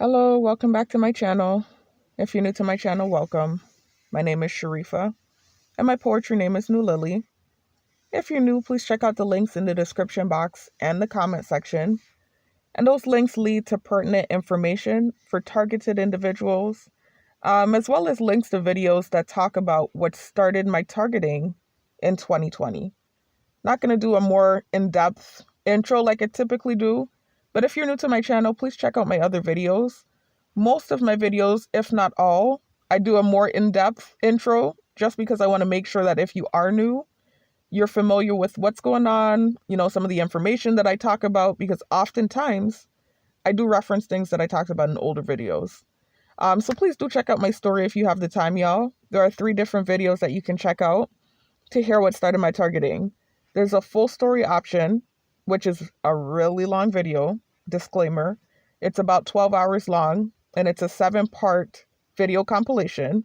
Hello, welcome back to my channel. If you're new to my channel, welcome. My name is Sharifa, and my poetry name is New Lily. If you're new, please check out the links in the description box and the comment section. And those links lead to pertinent information for targeted individuals, as well as links to videos that talk about what started my targeting in 2020. Not going to do a more in-depth intro like I typically do, but if you're new to my channel, please check out my other videos. Most of my videos, if not all, I do a more in-depth intro just because I want to make sure that if you are new, you're familiar with what's going on, some of the information that I talk about, because oftentimes I do reference things that I talked about in older videos. So please do check out my story if you have the time, y'all. There are 3 different videos that you can check out to hear what started my targeting. There's a full story option, which is a really long video. Disclaimer, it's about 12 hours long, and it's a 7-part video compilation.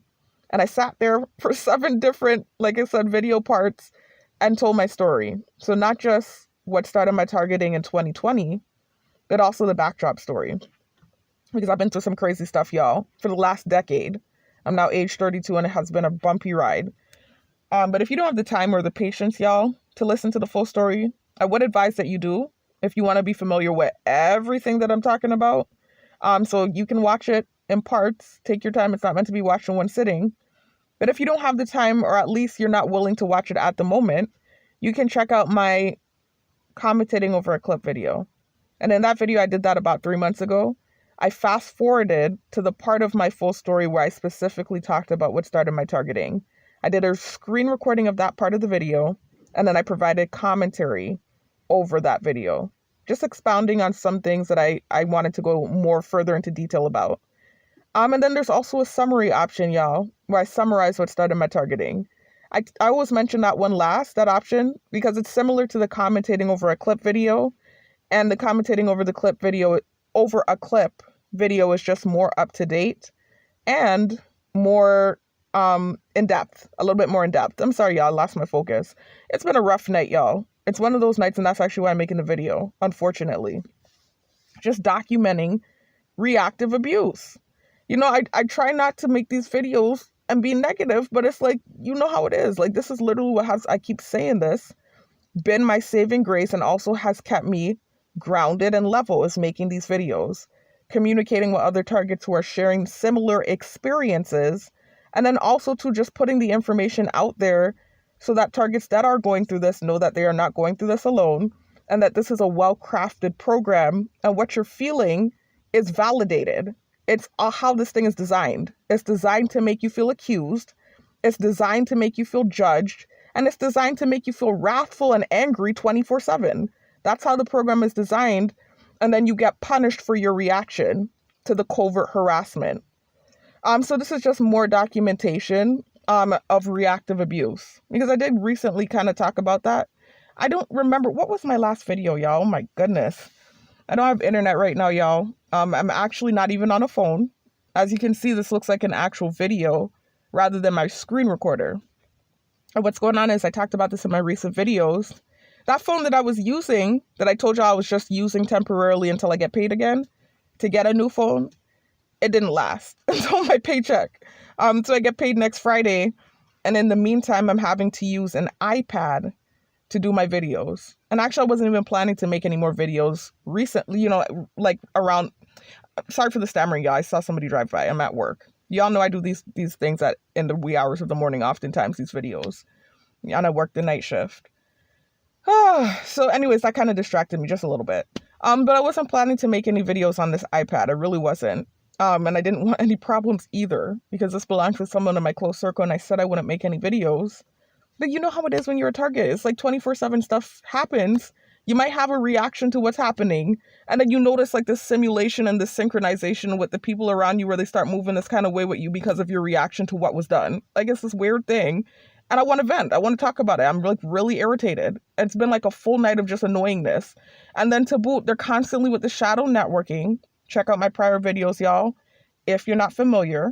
And I sat there for 7 different, like I said, video parts and told my story. So not just what started my targeting in 2020, but also the backdrop story. Because I've been through some crazy stuff, y'all, for the last decade. I'm now age 32, and it has been a bumpy ride. But if you don't have the time or the patience, y'all, to listen to the full story, I would advise that you do if you want to be familiar with everything that I'm talking about. So you can watch it in parts. Take your time. It's not meant to be watched in one sitting. But if you don't have the time, or at least you're not willing to watch it at the moment, you can check out my commentating over a clip video. And in that video, I did that about 3 months ago. I fast forwarded to the part of my full story where I specifically talked about what started my targeting. I did a screen recording of that part of the video, and then I provided commentary over that video, just expounding on some things that I wanted to go more further into detail about. And then there's also a summary option, y'all, where I summarize what started my targeting. I always mention that one last, that option, because it's similar to the commentating over a clip video, and the commentating over the clip video, over a clip video, is just more up to date and more in depth, a little bit more in depth. I'm sorry, y'all, I lost my focus. It's been a rough night, y'all. It's one of those nights, and that's actually why I'm making the video, unfortunately. Just documenting reactive abuse. I try not to make these videos and be negative, but it's like, you know how it is. Like, this is literally what has, I keep saying this, been my saving grace, and also has kept me grounded and level, is making these videos, communicating with other targets who are sharing similar experiences, and then also to just putting the information out there so that targets that are going through this know that they are not going through this alone, and that this is a well-crafted program, and what you're feeling is validated. It's how this thing is designed. It's designed to make you feel accused. It's designed to make you feel judged. And it's designed to make you feel wrathful and angry 24/7. That's how the program is designed. And then you get punished for your reaction to the covert harassment. So this is just more documentation of reactive abuse, because I did recently kind of talk about that. I don't remember. What was my last video, y'all? Oh my goodness. I don't have internet right now, y'all. I'm actually not even on a phone. As you can see, this looks like an actual video rather than my screen recorder. And what's going on is, I talked about this in my recent videos. That phone that I was using, that I told y'all I was just using temporarily until I get paid again to get a new phone, it didn't last until my paycheck. So I get paid next Friday. And in the meantime, I'm having to use an iPad to do my videos. And actually, I wasn't even planning to make any more videos recently, like around, sorry for the stammering, y'all. I saw somebody drive by. I'm at work. Y'all know I do these things in the wee hours of the morning, oftentimes, these videos. And I work the night shift. So anyways, that kind of distracted me just a little bit. But I wasn't planning to make any videos on this iPad. I really wasn't. And I didn't want any problems either, because this belongs to someone in my close circle, and I said I wouldn't make any videos. But you know how it is when you're a target. It's like 24/7 stuff happens. You might have a reaction to what's happening, and then you notice like this simulation and this synchronization with the people around you, where they start moving this kind of way with you because of your reaction to what was done. Like, it's this weird thing. And I want to vent. I want to talk about it. I'm like really irritated. It's been like a full night of just annoyingness. And then to boot, they're constantly with the shadow networking. Check out my prior videos, y'all, if you're not familiar.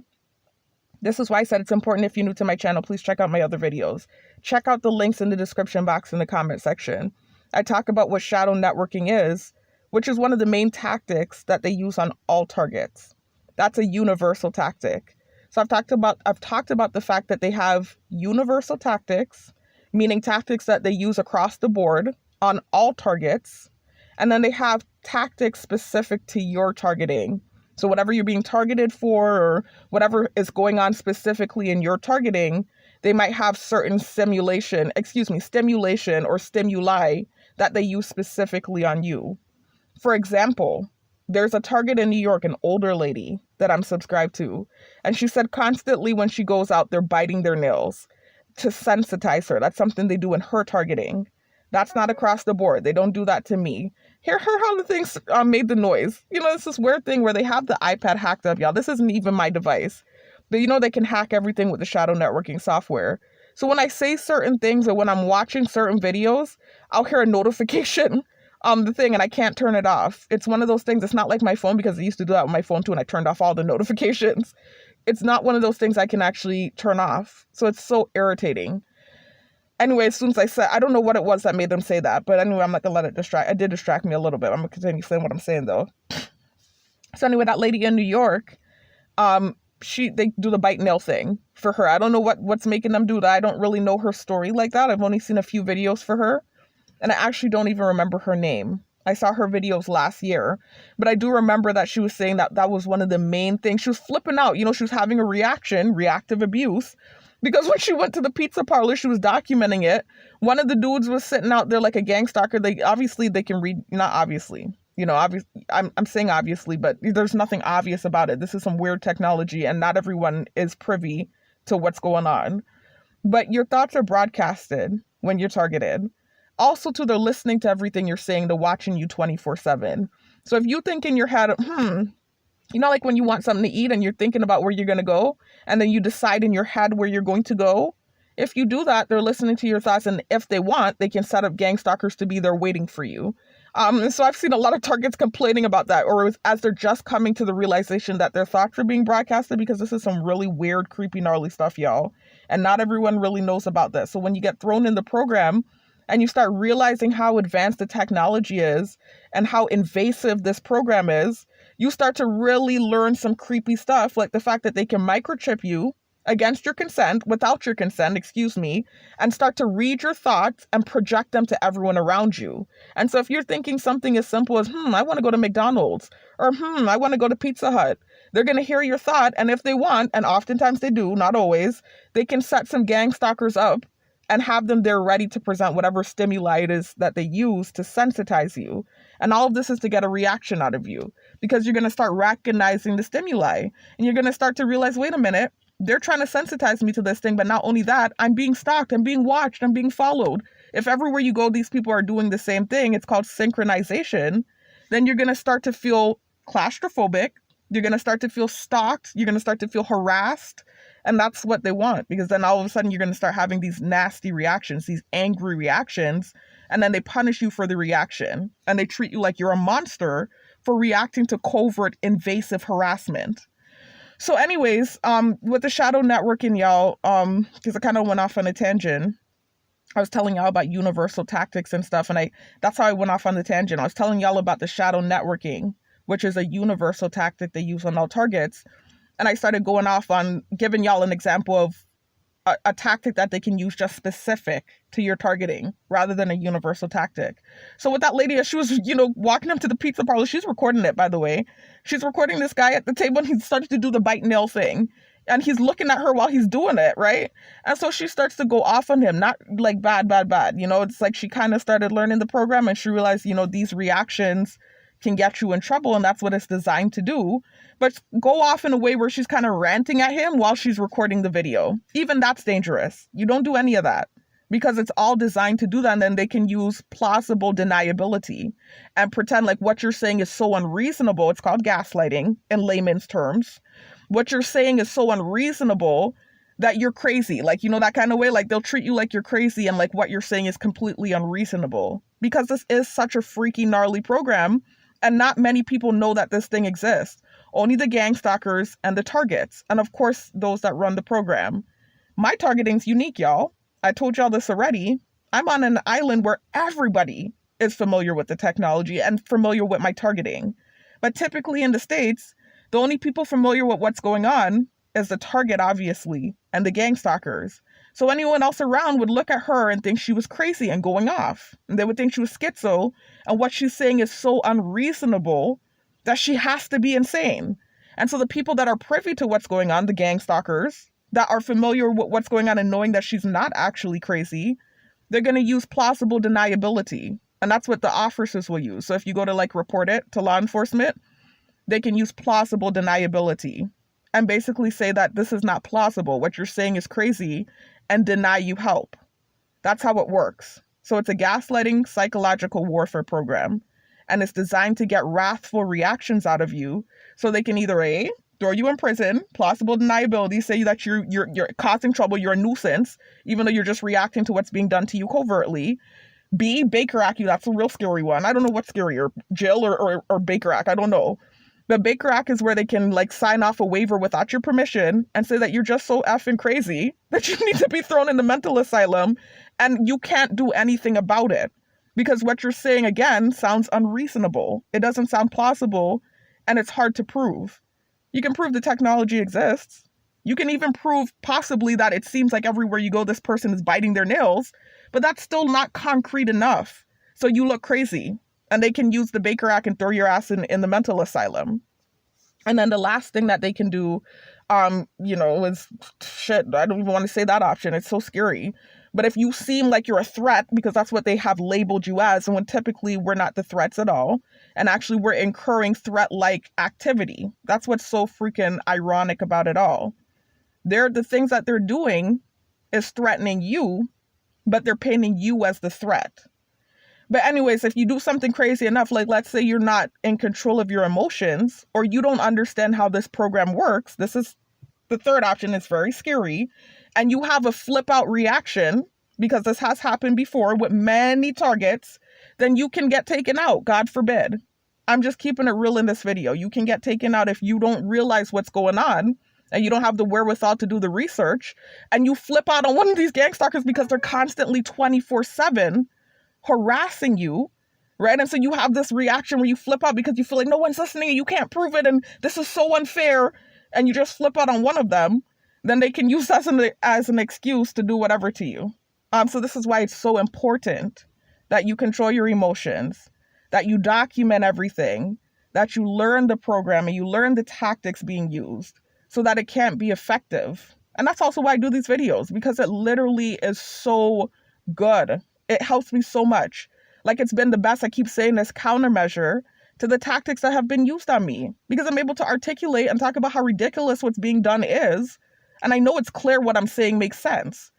This is why I said it's important, if you're new to my channel, please check out my other videos. Check out the links in the description box in the comment section. I talk about what shadow networking is, which is one of the main tactics that they use on all targets. That's a universal tactic. So I've talked about the fact that they have universal tactics, meaning tactics that they use across the board on all targets. And then they have tactics specific to your targeting. So whatever you're being targeted for, or whatever is going on specifically in your targeting, they might have certain stimulation or stimuli that they use specifically on you. For example, there's a target in New York, an older lady that I'm subscribed to, and she said constantly when she goes out, they're biting their nails to sensitize her. That's something they do in her targeting. That's not across the board. They don't do that to me. Hear how the things made the noise. It's this weird thing where they have the iPad hacked up, y'all. This isn't even my device. But they can hack everything with the shadow networking software. So when I say certain things or when I'm watching certain videos, I'll hear a notification on the thing and I can't turn it off. It's one of those things. It's not like my phone, because I used to do that with my phone too and I turned off all the notifications. It's not one of those things I can actually turn off. So it's so irritating. Anyway, as soon as I said, I don't know what it was that made them say that, but anyway, I'm not gonna let it distract. It did distract me a little bit. I'm gonna continue saying what I'm saying though. So anyway, that lady in New York, they do the bite nail thing for her. I don't know what's making them do that. I don't really know her story like that. I've only seen a few videos for her, and I actually don't even remember her name. I saw her videos last year, but I do remember that she was saying that was one of the main things. She was flipping out. She was having a reactive abuse. Because when she went to the pizza parlor, she was documenting it. One of the dudes was sitting out there like a gang stalker. They can read, not obviously, I'm saying obviously, but there's nothing obvious about it. This is some weird technology and not everyone is privy to what's going on. But your thoughts are broadcasted when you're targeted. Also, too, they're listening to everything you're saying. They're watching you 24/7. So if you think in your head, like when you want something to eat and you're thinking about where you're going to go, and then you decide in your head where you're going to go. If you do that, they're listening to your thoughts. And if they want, they can set up gang stalkers to be there waiting for you. So I've seen a lot of targets complaining about that, or as they're just coming to the realization that their thoughts are being broadcasted, because this is some really weird, creepy, gnarly stuff, y'all. And not everyone really knows about this. So when you get thrown in the program and you start realizing how advanced the technology is and how invasive this program is, you start to really learn some creepy stuff, like the fact that they can microchip you against your consent, without your consent, and start to read your thoughts and project them to everyone around you. And so if you're thinking something as simple as, I want to go to McDonald's, or I want to go to Pizza Hut, they're going to hear your thought. And if they want, and oftentimes they do, not always, they can set some gang stalkers up and have them there ready to present whatever stimuli it is that they use to sensitize you. And all of this is to get a reaction out of you, because you're going to start recognizing the stimuli and you're going to start to realize, wait a minute, they're trying to sensitize me to this thing. But not only that, I'm being stalked, I'm being watched, I'm being followed. If everywhere you go, these people are doing the same thing, it's called synchronization, then you're going to start to feel claustrophobic. You're going to start to feel stalked. You're going to start to feel harassed. And that's what they want, because then all of a sudden you're going to start having these nasty reactions, these angry reactions, and then they punish you for the reaction. And they treat you like you're a monster for reacting to covert, invasive harassment. So anyways, with the shadow networking, y'all, because I kind of went off on a tangent. I was telling y'all about universal tactics and stuff, and that's how I went off on the tangent. I was telling y'all about the shadow networking, which is a universal tactic they use on all targets. And I started going off on giving y'all an example of a tactic that they can use just specific to your targeting rather than a universal tactic. So with that lady, she was, walking up to the pizza parlor. She's recording it, by the way. She's recording this guy at the table, and he starts to do the bite nail thing. And he's looking at her while he's doing it, right? And so she starts to go off on him, not like bad. It's like she kind of started learning the program and she realized, these reactions can get you in trouble, and that's what it's designed to do. But go off in a way where she's kind of ranting at him while she's recording the video. Even that's dangerous. You don't do any of that, because it's all designed to do that. And then they can use plausible deniability and pretend like what you're saying is so unreasonable. It's called gaslighting in layman's terms. What you're saying is so unreasonable that you're crazy. Like, that kind of way. Like, they'll treat you like you're crazy and like what you're saying is completely unreasonable, because this is such a freaky, gnarly program. And not many people know that this thing exists. Only the gang stalkers and the targets. And of course, those that run the program. My targeting's unique, y'all. I told y'all this already. I'm on an island where everybody is familiar with the technology and familiar with my targeting. But typically in the States, the only people familiar with what's going on is the target, obviously, and the gang stalkers. So anyone else around would look at her and think she was crazy and going off. And they would think she was schizo, and what she's saying is so unreasonable that she has to be insane. And so the people that are privy to what's going on, the gang stalkers, that are familiar with what's going on and knowing that she's not actually crazy, they're going to use plausible deniability. And that's what the officers will use. So if you go to like report it to law enforcement, they can use plausible deniability and basically say that this is not plausible. What you're saying is crazy and deny you help. That's how it works. So it's a gaslighting psychological warfare program. And it's designed to get wrathful reactions out of you so they can either A, throw you in prison, plausible deniability, say that you're causing trouble, you're a nuisance, even though you're just reacting to what's being done to you covertly. B, Baker Act you, that's a real scary one. I don't know what's scarier, jail or Baker Act, I don't know. The Baker Act is where they can like sign off a waiver without your permission and say that you're just so effing crazy that you need to be thrown in the mental asylum and you can't do anything about it. Because what you're saying, again, sounds unreasonable. It doesn't sound plausible, and it's hard to prove. You can prove the technology exists. You can even prove possibly that it seems like everywhere you go, this person is biting their nails, but that's still not concrete enough. So you look crazy, and they can use the Baker Act and throw your ass in the mental asylum. And then the last thing that they can do, is shit. I don't even want to say that option. It's so scary. But if you seem like you're a threat, because that's what they have labeled you as, and when typically we're not the threats at all, and actually we're incurring threat-like activity. That's what's so freaking ironic about it all. The things that they're doing is threatening you, but they're painting you as the threat. But anyways, if you do something crazy enough, like let's say you're not in control of your emotions, or you don't understand how this program works, this is the third option. It's very scary. And you have a flip out reaction, because this has happened before with many targets, then you can get taken out, God forbid. I'm just keeping it real in this video. You can get taken out if you don't realize what's going on and you don't have the wherewithal to do the research, and you flip out on one of these gang stalkers because they're constantly 24/7 harassing you, right? And so you have this reaction where you flip out because you feel like no one's listening and you can't prove it and this is so unfair, and you just flip out on one of them, then they can use that as an excuse to do whatever to you. So this is why it's so important that you control your emotions, that you document everything, that you learn the program and you learn the tactics being used so that it can't be effective. And that's also why I do these videos, because it literally is so good. It helps me so much. Like, it's been the best, I keep saying this, countermeasure to the tactics that have been used on me, because I'm able to articulate and talk about how ridiculous what's being done is. And I know it's clear what I'm saying makes sense.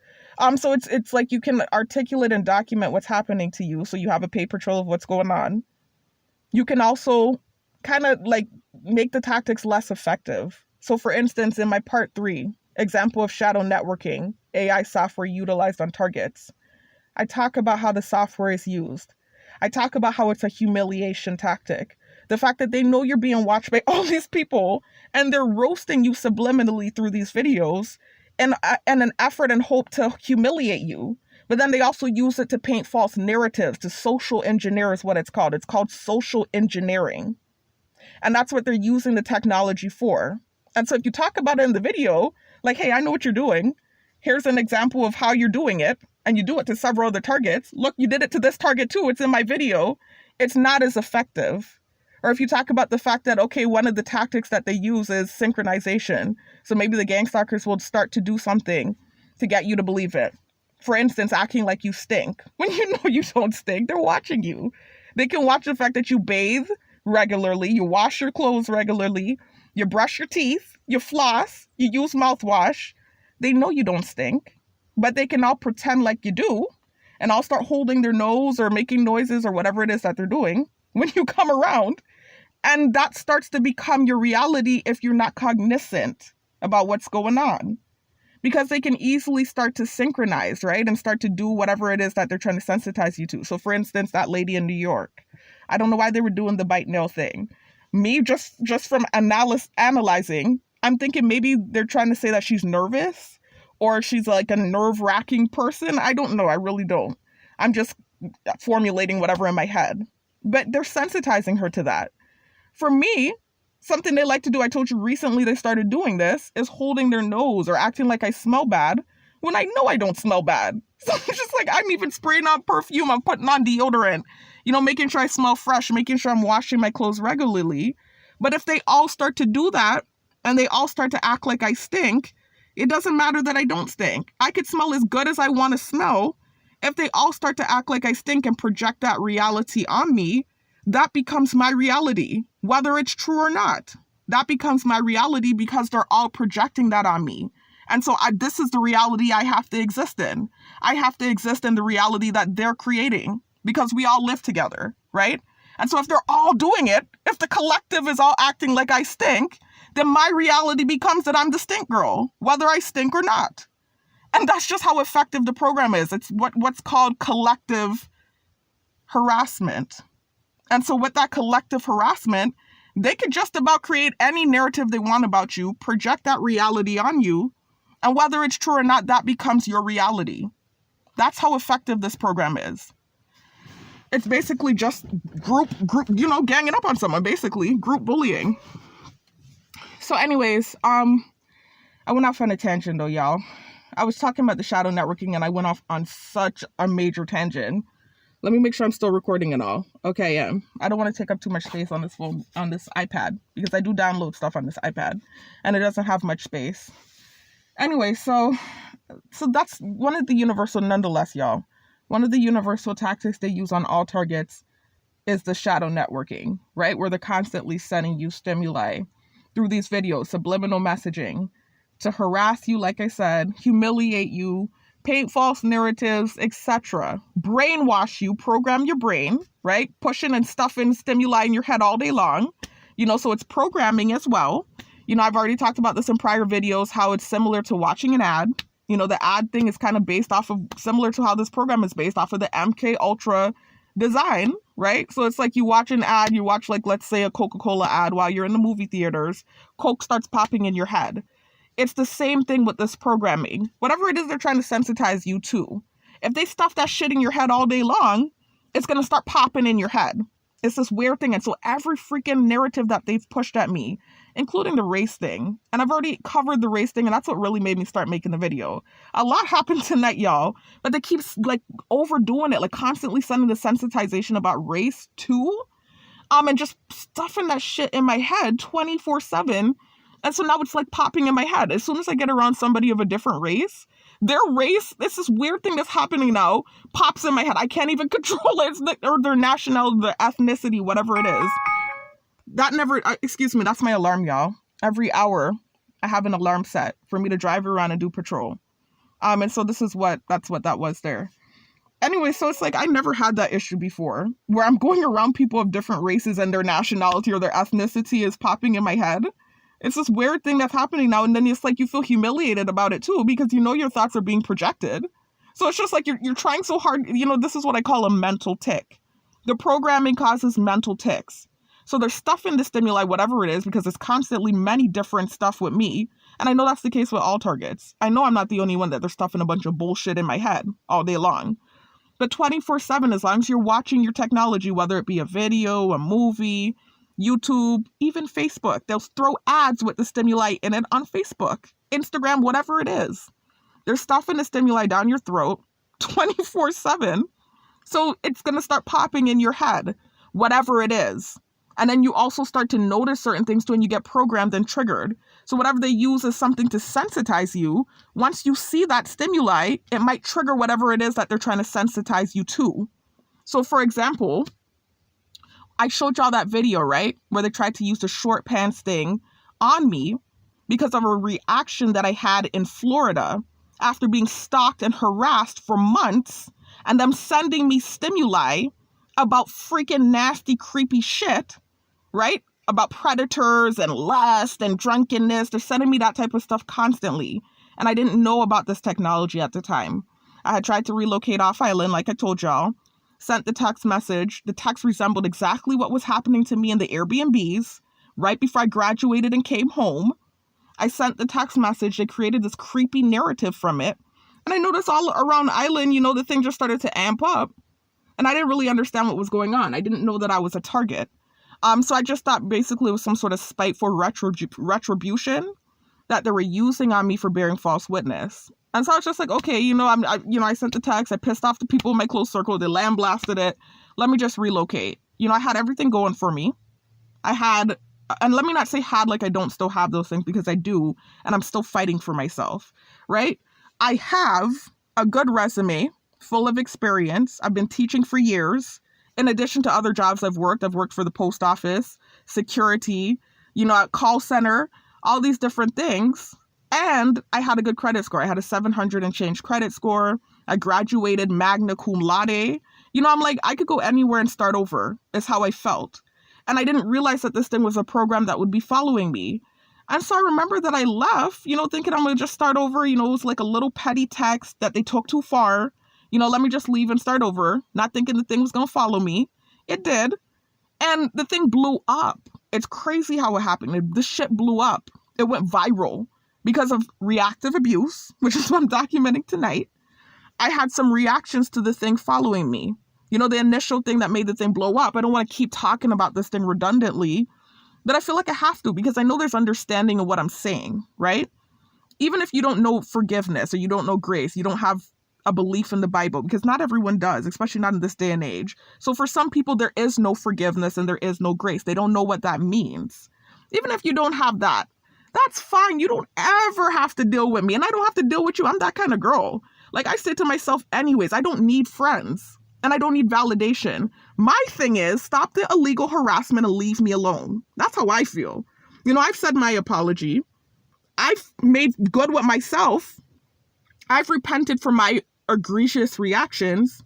So it's like you can articulate and document what's happening to you, so you have a paper trail of what's going on. You can also kind of like make the tactics less effective. So for instance, in my part 3, example of shadow networking, AI software utilized on targets, I talk about how the software is used. I talk about how it's a humiliation tactic. The fact that they know you're being watched by all these people and they're roasting you subliminally through these videos in an effort and hope to humiliate you. But then they also use it to paint false narratives, to social engineer is what it's called. It's called social engineering. And that's what they're using the technology for. And so if you talk about it in the video, like, hey, I know what you're doing. Here's an example of how you're doing it. And you do it to several other targets. Look, you did it to this target too. It's in my video. It's not as effective. Or if you talk about the fact that, okay, one of the tactics that they use is synchronization. So maybe the gang stalkers will start to do something to get you to believe it. For instance, acting like you stink. When you know you don't stink, they're watching you. They can watch the fact that you bathe regularly, you wash your clothes regularly, you brush your teeth, you floss, you use mouthwash. They know you don't stink. But they can all pretend like you do, and all start holding their nose or making noises or whatever it is that they're doing when you come around. And that starts to become your reality if you're not cognizant about what's going on. Because they can easily start to synchronize, right? And start to do whatever it is that they're trying to sensitize you to. So for instance, that lady in New York, I don't know why they were doing the bite nail thing. Me, just from analyzing, I'm thinking maybe they're trying to say that she's nervous, or she's like a nerve-wracking person. I don't know. I really don't. I'm just formulating whatever in my head. But they're sensitizing her to that. For me, something they like to do, I told you recently they started doing this, is holding their nose or acting like I smell bad when I know I don't smell bad. So it's just like, I'm even spraying on perfume, I'm putting on deodorant, making sure I smell fresh, making sure I'm washing my clothes regularly. But if they all start to do that and they all start to act like I stink, it doesn't matter that I don't stink. I could smell as good as I want to smell. If they all start to act like I stink and project that reality on me, that becomes my reality, whether it's true or not. That becomes my reality because they're all projecting that on me. And so this is the reality I have to exist in. I have to exist in the reality that they're creating because we all live together, right? And so if they're all doing it, if the collective is all acting like I stink, then my reality becomes that I'm the stink girl, whether I stink or not. And that's just how effective the program is. It's what's called collective harassment. And so with that collective harassment, they could just about create any narrative they want about you, project that reality on you, and whether it's true or not, that becomes your reality. That's how effective this program is. It's basically just group, ganging up on someone, basically, group bullying. So anyways, I went off on a tangent though, y'all. I was talking about the shadow networking and I went off on such a major tangent. Let me make sure I'm still recording and all. Okay, yeah. I don't want to take up too much space on this phone, on this iPad, because I do download stuff on this iPad and it doesn't have much space. Anyway, so that's one of the universal, nonetheless, y'all. One of the universal tactics they use on all targets is the shadow networking, right? Where they're constantly sending you stimuli through these videos, subliminal messaging, to harass you, like I said, humiliate you, paint false narratives, etc. Brainwash you, program your brain, right? Pushing and stuffing stimuli in your head all day long, so it's programming as well. I've already talked about this in prior videos, how it's similar to watching an ad. The ad thing is kind of based off of, similar to how this program is based off of the MK Ultra design, right? So it's like you watch an ad, you watch like, let's say a Coca-Cola ad while you're in the movie theaters, Coke starts popping in your head. It's the same thing with this programming. Whatever it is they're trying to sensitize you to. If they stuff that shit in your head all day long, it's going to start popping in your head. It's this weird thing. And so every freaking narrative that they've pushed at me, including the race thing, and I've already covered the race thing, and that's what really made me start making the video. A lot happened tonight, y'all, but they keep like overdoing it, like constantly sending the sensitization about race too, and just stuffing that shit in my head 24/7. And so now it's like popping in my head. As soon as I get around somebody of a different race, their race, it's this weird thing that's happening now, pops in my head. I can't even control it. It's or their nationality, their ethnicity, whatever it is. That never, excuse me, that's my alarm, y'all. Every hour, I have an alarm set for me to drive around and do patrol. And so that's what that was there. Anyway, so it's like I never had that issue before, where I'm going around people of different races and their nationality or their ethnicity is popping in my head. It's this weird thing that's happening now, and then it's like you feel humiliated about it too, because your thoughts are being projected. So it's just like you're trying so hard. This is what I call a mental tick. The programming causes mental ticks. So they're stuffing the stimuli, whatever it is, because it's constantly many different stuff with me. And I know that's the case with all targets. I know I'm not the only one that they're stuffing a bunch of bullshit in my head all day long. But 24/7, as long as you're watching your technology, whether it be a video, a movie, YouTube, even Facebook, they'll throw ads with the stimuli in it on Facebook, Instagram, whatever it is. They're stuffing the stimuli down your throat 24/7. So it's going to start popping in your head, whatever it is. And then you also start to notice certain things too, and you get programmed and triggered. So whatever they use as something to sensitize you, once you see that stimuli, it might trigger whatever it is that they're trying to sensitize you to. So for example, I showed y'all that video, right? Where they tried to use the short pants thing on me because of a reaction that I had in Florida after being stalked and harassed for months and them sending me stimuli about freaking nasty, creepy shit, right? About predators and lust and drunkenness. They're sending me that type of stuff constantly. And I didn't know about this technology at the time. I had tried to relocate off island, like I told y'all. Sent the text message. The text resembled exactly what was happening to me in the Airbnbs right before I graduated and came home. I sent the text message. They created this creepy narrative from it. And I noticed all around the island, the thing just started to amp up. And I didn't really understand what was going on. I didn't know that I was a target. So I just thought basically it was some sort of spiteful retribution that they were using on me for bearing false witness. And so I was just like, okay, I sent the text. I pissed off the people in my close circle. They lambasted it. Let me just relocate. I had everything going for me. And let me not say had like I don't still have those things, because I do. And I'm still fighting for myself, right? I have a good resume full of experience. I've been teaching for years. In addition to other jobs I've worked for the post office, security, a call center, all these different things. And I had a good credit score. I had a 700 and change credit score. I graduated magna cum laude. I'm like, I could go anywhere and start over, is how I felt. And I didn't realize that this thing was a program that would be following me. And so I remember that I left, thinking I'm going to just start over. It was like a little petty text that they took too far. Let me just leave and start over, not thinking the thing was going to follow me. It did. And the thing blew up. It's crazy how it happened. The shit blew up. It went viral because of reactive abuse, which is what I'm documenting tonight. I had some reactions to the thing following me. The initial thing that made the thing blow up. I don't want to keep talking about this thing redundantly, but I feel like I have to, because I know there's understanding of what I'm saying, right? Even if you don't know forgiveness or you don't know grace, you don't have a belief in the Bible, because not everyone does, especially not in this day and age. So for some people, there is no forgiveness and there is no grace. They don't know what that means. Even if you don't have that, that's fine. You don't ever have to deal with me, and I don't have to deal with you. I'm that kind of girl. Like I say to myself anyways, I don't need friends. And I don't need validation. My thing is, stop the illegal harassment and leave me alone. That's how I feel. I've said my apology. I've made good with myself. I've repented for my egregious reactions.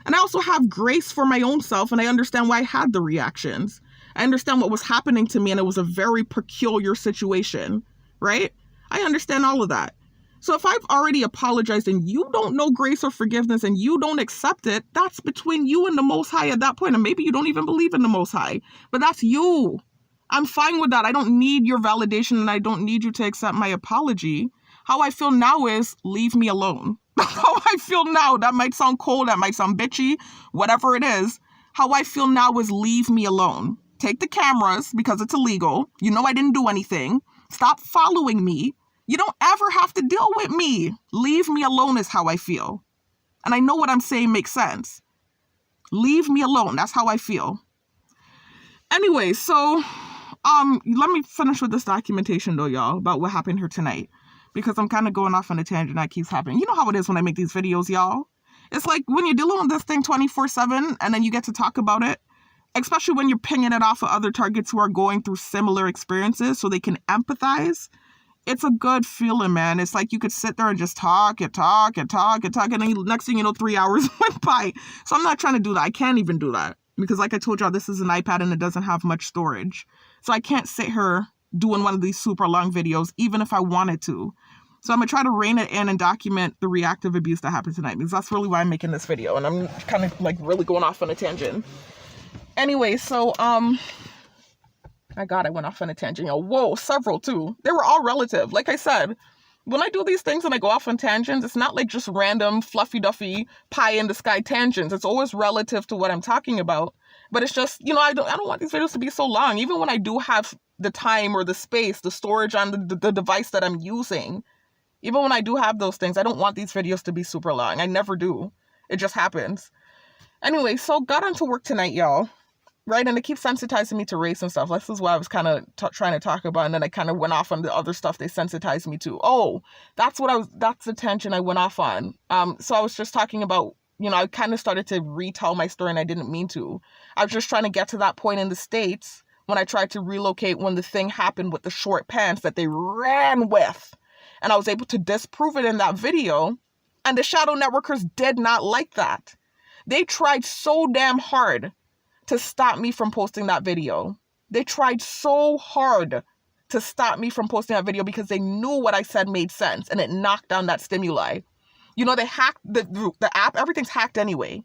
And I also have grace for my own self, and I understand why I had the reactions. I understand what was happening to me, and it was a very peculiar situation, right? I understand all of that. So if I've already apologized and you don't know grace or forgiveness and you don't accept it, that's between you and the Most High at that point. And maybe you don't even believe in the Most High, but that's you. I'm fine with that. I don't need your validation, and I don't need you to accept my apology. How I feel now is leave me alone. How I feel now, that might sound cold, that might sound bitchy, whatever it is. How I feel now is leave me alone. Take the cameras because it's illegal. I didn't do anything. Stop following me. You don't ever have to deal with me. Leave me alone is how I feel. And I know what I'm saying makes sense. Leave me alone. That's how I feel. Anyway, so let me finish with this documentation though, y'all, about what happened here tonight. Because I'm kind of going off on a tangent that keeps happening. You know how it is when I make these videos, y'all. It's like when you're dealing with this thing 24/7 and then you get to talk about it, especially when you're pinging it off of other targets who are going through similar experiences so they can empathize. It's a good feeling, man. It's like you could sit there and just talk and then next thing you know, 3 hours went by. So I'm not trying to do that. I can't even do that because like I told y'all, this is an iPad and it doesn't have much storage. So I can't sit here doing one of these super long videos, even if I wanted to. So I'm going to try to rein it in and document the reactive abuse that happened tonight, because that's really why I'm making this video. And I'm kind of like really going off on a tangent. Anyway, so, my God, I went off on a tangent. Whoa, several too. They were all relative. Like I said, when I do these things and I go off on tangents, it's not like just random fluffy duffy pie in the sky tangents. It's always relative to what I'm talking about. But it's just, I don't want these videos to be so long. Even when I do have the time or the space, the storage on the device that I'm using, even when I do have those things, I don't want these videos to be super long. I never do. It just happens. Anyway, so got onto work tonight, y'all. Right, and it keeps sensitizing me to race and stuff. This is what I was kind of trying to talk about, and then I kind of went off on the other stuff they sensitized me to. Oh, that's the tangent I went off on. So I was just talking about, I kind of started to retell my story, and I didn't mean to. I was just trying to get to that point in the States when I tried to relocate when the thing happened with the short pants that they ran with. And I was able to disprove it in that video, and the shadow networkers did not like that. They tried so damn hard to stop me from posting that video. They tried so hard to stop me from posting that video because they knew what I said made sense and it knocked down that stimuli. They hacked the app. Everything's hacked anyway.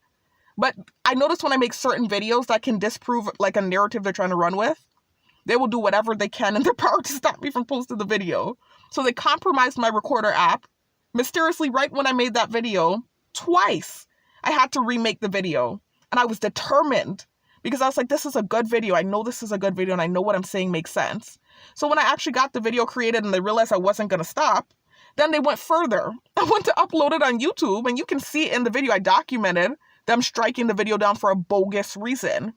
But I noticed when I make certain videos that can disprove like a narrative they're trying to run with, they will do whatever they can in their power to stop me from posting the video. So they compromised my recorder app. Mysteriously, right when I made that video, twice, I had to remake the video. And I was determined because I was like, this is a good video. I know this is a good video and I know what I'm saying makes sense. So when I actually got the video created and they realized I wasn't going to stop, then they went further. I went to upload it on YouTube, and you can see in the video I documented them striking the video down for a bogus reason.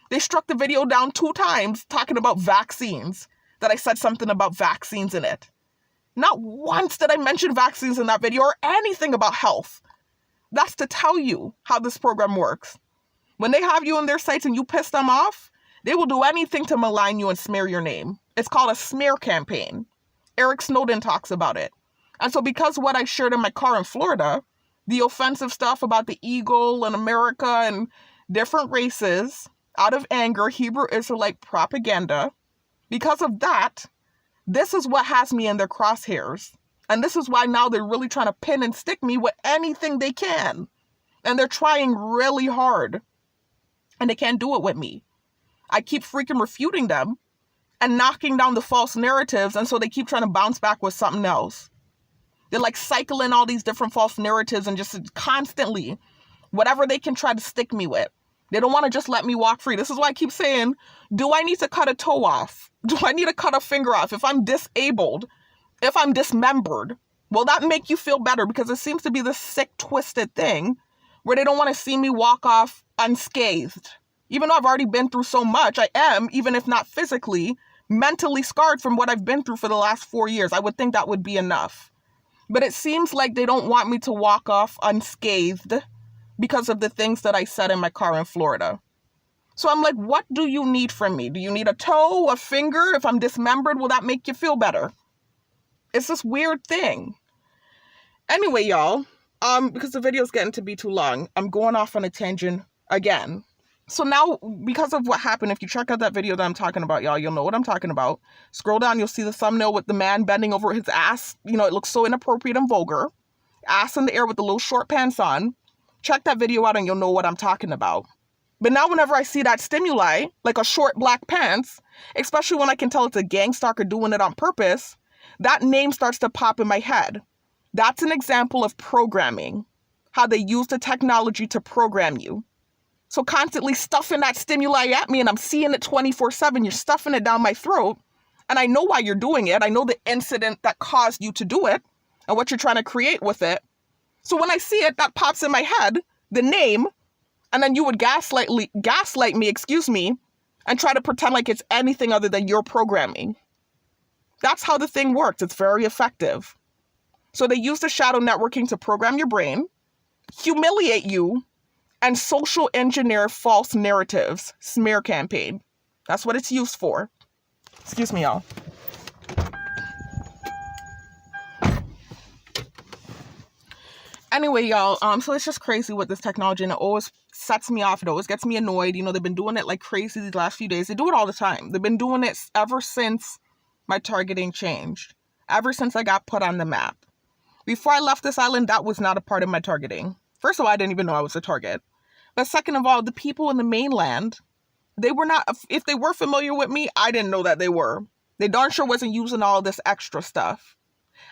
They struck the video down 2 times talking about vaccines, that I said something about vaccines in it. Not once did I mention vaccines in that video or anything about health. That's to tell you how this program works. When they have you in their sites and you piss them off, they will do anything to malign you and smear your name. It's called a smear campaign. Eric Snowden talks about it. And so because what I shared in my car in Florida, the offensive stuff about the eagle and America and different races, out of anger, Hebrew Israelite propaganda, because of that, this is what has me in their crosshairs. And this is why now they're really trying to pin and stick me with anything they can. And they're trying really hard. And they can't do it with me. I keep freaking refuting them and knocking down the false narratives. And so they keep trying to bounce back with something else. They're like cycling all these different false narratives and just constantly, whatever they can try to stick me with. They don't want to just let me walk free. This is why I keep saying, do I need to cut a toe off? Do I need to cut a finger off? If I'm disabled, if I'm dismembered, will that make you feel better? Because it seems to be this sick, twisted thing where they don't want to see me walk off unscathed. Even though I've already been through so much, I am, even if not physically, mentally scarred from what I've been through for the last 4 years. I would think that would be enough. But it seems like they don't want me to walk off unscathed because of the things that I said in my car in Florida. So I'm like, what do you need from me? Do you need a toe, a finger? If I'm dismembered, will that make you feel better? It's this weird thing. Anyway, y'all, because the video's getting to be too long, I'm going off on a tangent again. So now, because of what happened, if you check out that video that I'm talking about, y'all, you'll know what I'm talking about. Scroll down, you'll see the thumbnail with the man bending over his ass. You know, it looks so inappropriate and vulgar. Ass in the air with the little short pants on. Check that video out and you'll know what I'm talking about. But now whenever I see that stimuli, like a short black pants, especially when I can tell it's a gang stalker doing it on purpose, that name starts to pop in my head. That's an example of programming. How they use the technology to program you. So constantly stuffing that stimuli at me and I'm seeing it 24/7. You're stuffing it down my throat. And I know why you're doing it. I know the incident that caused you to do it and what you're trying to create with it. So when I see it, that pops in my head, the name, and then you would gaslight me, and try to pretend like it's anything other than your programming. That's how the thing works. It's very effective. So they use the shadow networking to program your brain, humiliate you, and social engineer false narratives. Smear campaign. That's what it's used for. Excuse me, y'all. Anyway, y'all, so it's just crazy with this technology, and it always sets me off. It always gets me annoyed. You know, they've been doing it like crazy these last few days. They do it all the time. They've been doing it ever since my targeting changed. Ever since I got put on the map. Before I left this island, that was not a part of my targeting. First of all, I didn't even know I was a target. But second of all, the people in the mainland, they were not, if they were familiar with me, I didn't know that they were. They darn sure wasn't using all this extra stuff.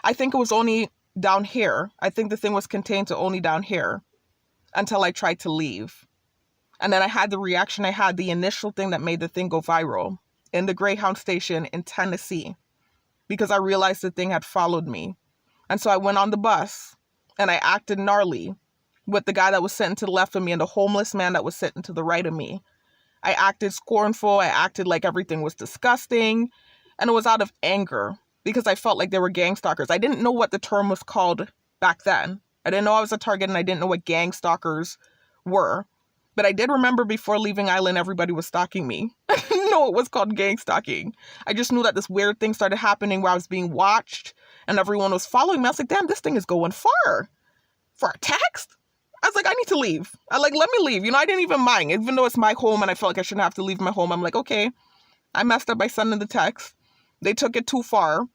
I think it was only down here. I think the thing was contained to only down here until I tried to leave. And then I had the reaction I had, the initial thing that made the thing go viral in the Greyhound station in Tennessee, because I realized the thing had followed me. And so I went on the bus and I acted gnarly with the guy that was sitting to the left of me and the homeless man that was sitting to the right of me. I acted scornful. I acted like everything was disgusting. And it was out of anger because I felt like they were gang stalkers. I didn't know what the term was called back then. I didn't know I was a target and I didn't know what gang stalkers were. But I did remember before leaving island, everybody was stalking me. I didn't know it was called gang stalking. I just knew that this weird thing started happening where I was being watched and everyone was following me. I was like, damn, this thing is going far. For a text? I was like, I need to leave. Let me leave. You know, I didn't even mind. Even though it's my home and I felt like I shouldn't have to leave my home. I'm like, okay, I messed up by sending the text. They took it too far.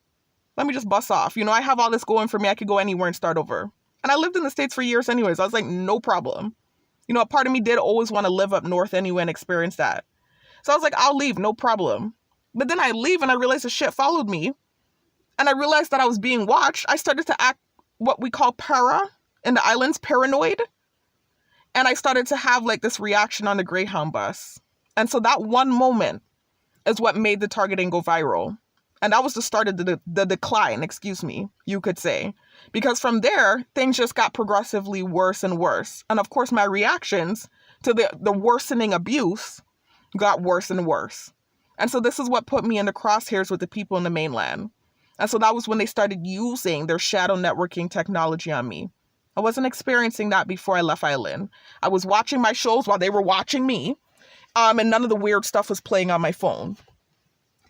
Let me just bust off. You know, I have all this going for me. I could go anywhere and start over. And I lived in the States for years anyways. I was like, no problem. You know, a part of me did always want to live up north anyway and experience that. So I was like, I'll leave, no problem. But then I leave and I realized the shit followed me. And I realized that I was being watched. I started to act what we call in the islands, paranoid. And I started to have like this reaction on the Greyhound bus. And so that one moment is what made the targeting go viral. And that was the start of the decline, you could say. Because from there, things just got progressively worse and worse. And of course, my reactions to the worsening abuse got worse and worse. And so this is what put me in the crosshairs with the people in the mainland. And so that was when they started using their shadow networking technology on me. I wasn't experiencing that before I left Island. I was watching my shows while they were watching me. And none of the weird stuff was playing on my phone.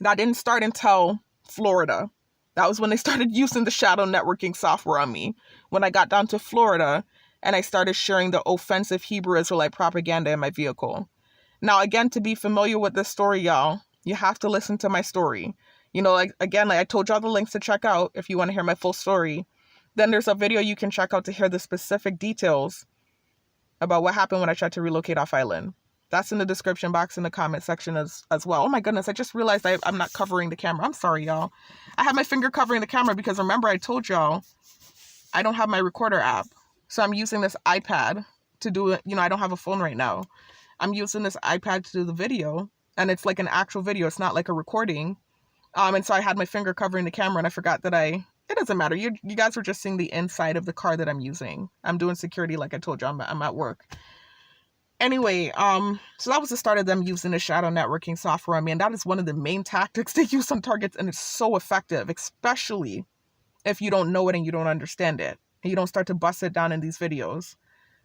That didn't start until Florida. That was when they started using the shadow networking software on me. When I got down to Florida and I started sharing the offensive Hebrew Israelite propaganda in my vehicle. Now, again, to be familiar with this story, y'all, you have to listen to my story. You know, like I told y'all the links to check out if you want to hear my full story. Then there's a video you can check out to hear the specific details about what happened when I tried to relocate off island. That's in the description box in the comment section as well. Oh my goodness, I just realized I'm not covering the camera. I'm sorry, y'all. I have my finger covering the camera because remember I told y'all I don't have my recorder app. So I'm using this iPad to do it. You know, I don't have a phone right now. I'm using this iPad to do the video, and it's like an actual video. It's not like a recording. And so I had my finger covering the camera, and I forgot that it doesn't matter. You guys were just seeing the inside of the car that I'm using. I'm doing security like I told you. I'm at work. Anyway, so that was the start of them using the shadow networking software on me, and that is one of the main tactics they use on targets, and it's so effective, especially if you don't know it and you don't understand it, and you don't start to bust it down in these videos,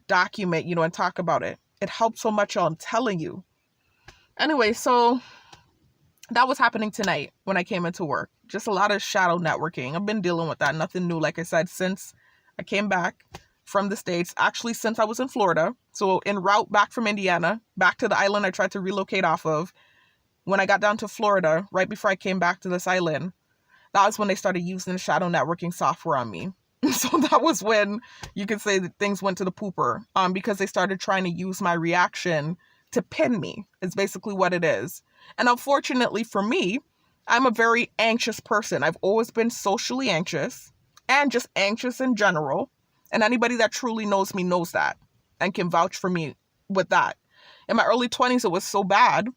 document, and talk about it. It helps so much, y'all, I'm telling you. Anyway, so that was happening tonight when I came into work. Just a lot of shadow networking. I've been dealing with that. Nothing new, like I said, since I came back from the States. Actually, since I was in Florida. So en route back from Indiana, back to the island I tried to relocate off of. When I got down to Florida, right before I came back to this island, that was when they started using the shadow networking software on me. So that was when you could say that things went to the pooper, because they started trying to use my reaction to pin me, is basically what it is. And unfortunately for me, I'm a very anxious person. I've always been socially anxious and just anxious in general. And anybody that truly knows me knows that and can vouch for me with that. In my early 20s, it was so bad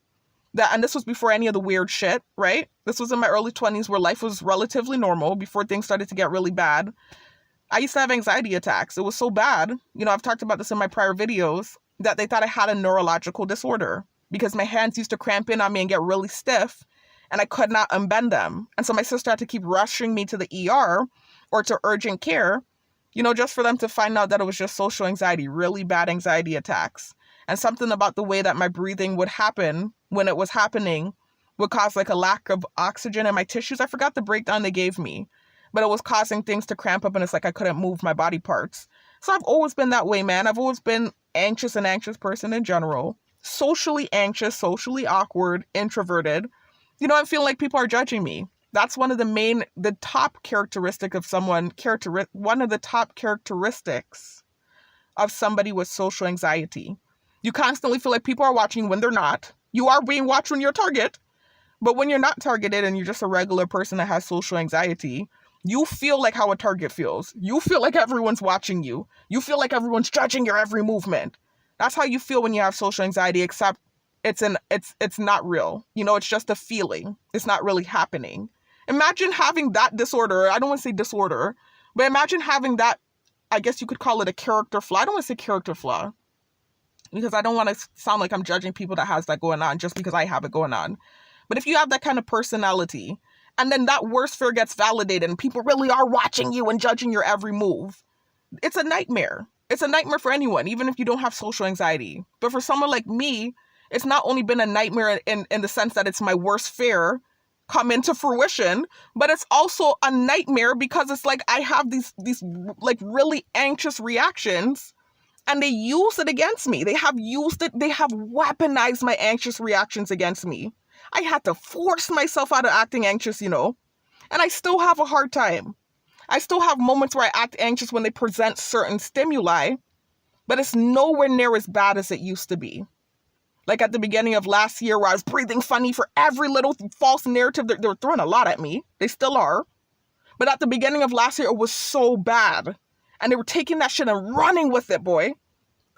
that, and this was before any of the weird shit, right? This was in my early 20s where life was relatively normal before things started to get really bad. I used to have anxiety attacks. It was so bad, I've talked about this in my prior videos, that they thought I had a neurological disorder because my hands used to cramp in on me and get really stiff and I could not unbend them. And so my sister had to keep rushing me to the ER or to urgent care, just for them to find out that it was just social anxiety, really bad anxiety attacks. And something about the way that my breathing would happen when it was happening would cause like a lack of oxygen in my tissues. I forgot the breakdown they gave me, but it was causing things to cramp up and it's like I couldn't move my body parts. So I've always been that way, man. I've always been an anxious person in general. Socially anxious, socially awkward, introverted. I feel like people are judging me. That's one of the top characteristic of one of the top characteristics of somebody with social anxiety. You constantly feel like people are watching when they're not. You are being watched when you're a target. But when you're not targeted and you're just a regular person that has social anxiety, you feel like how a target feels. You feel like everyone's watching you. You feel like everyone's judging your every movement. That's how you feel when you have social anxiety, except it's not real. It's just a feeling. It's not really happening. Imagine having that disorder. I don't want to say disorder, but imagine having that, I guess you could call it a character flaw. I don't want to say character flaw because I don't want to sound like I'm judging people that has that going on just because I have it going on. But if you have that kind of personality and then that worst fear gets validated and people really are watching you and judging your every move, it's a nightmare. It's a nightmare for anyone, even if you don't have social anxiety. But for someone like me, it's not only been a nightmare in the sense that it's my worst fear come into fruition, but it's also a nightmare because it's like I have these like really anxious reactions and they use it against me. They have weaponized my anxious reactions against me. I had to force myself out of acting anxious, and I still have a hard time. I still have moments where I act anxious when they present certain stimuli, but it's nowhere near as bad as it used to be. Like at the beginning of last year where I was breathing funny for every little false narrative. They were throwing a lot at me. They still are. But at the beginning of last year, it was so bad. And they were taking that shit and running with it, boy.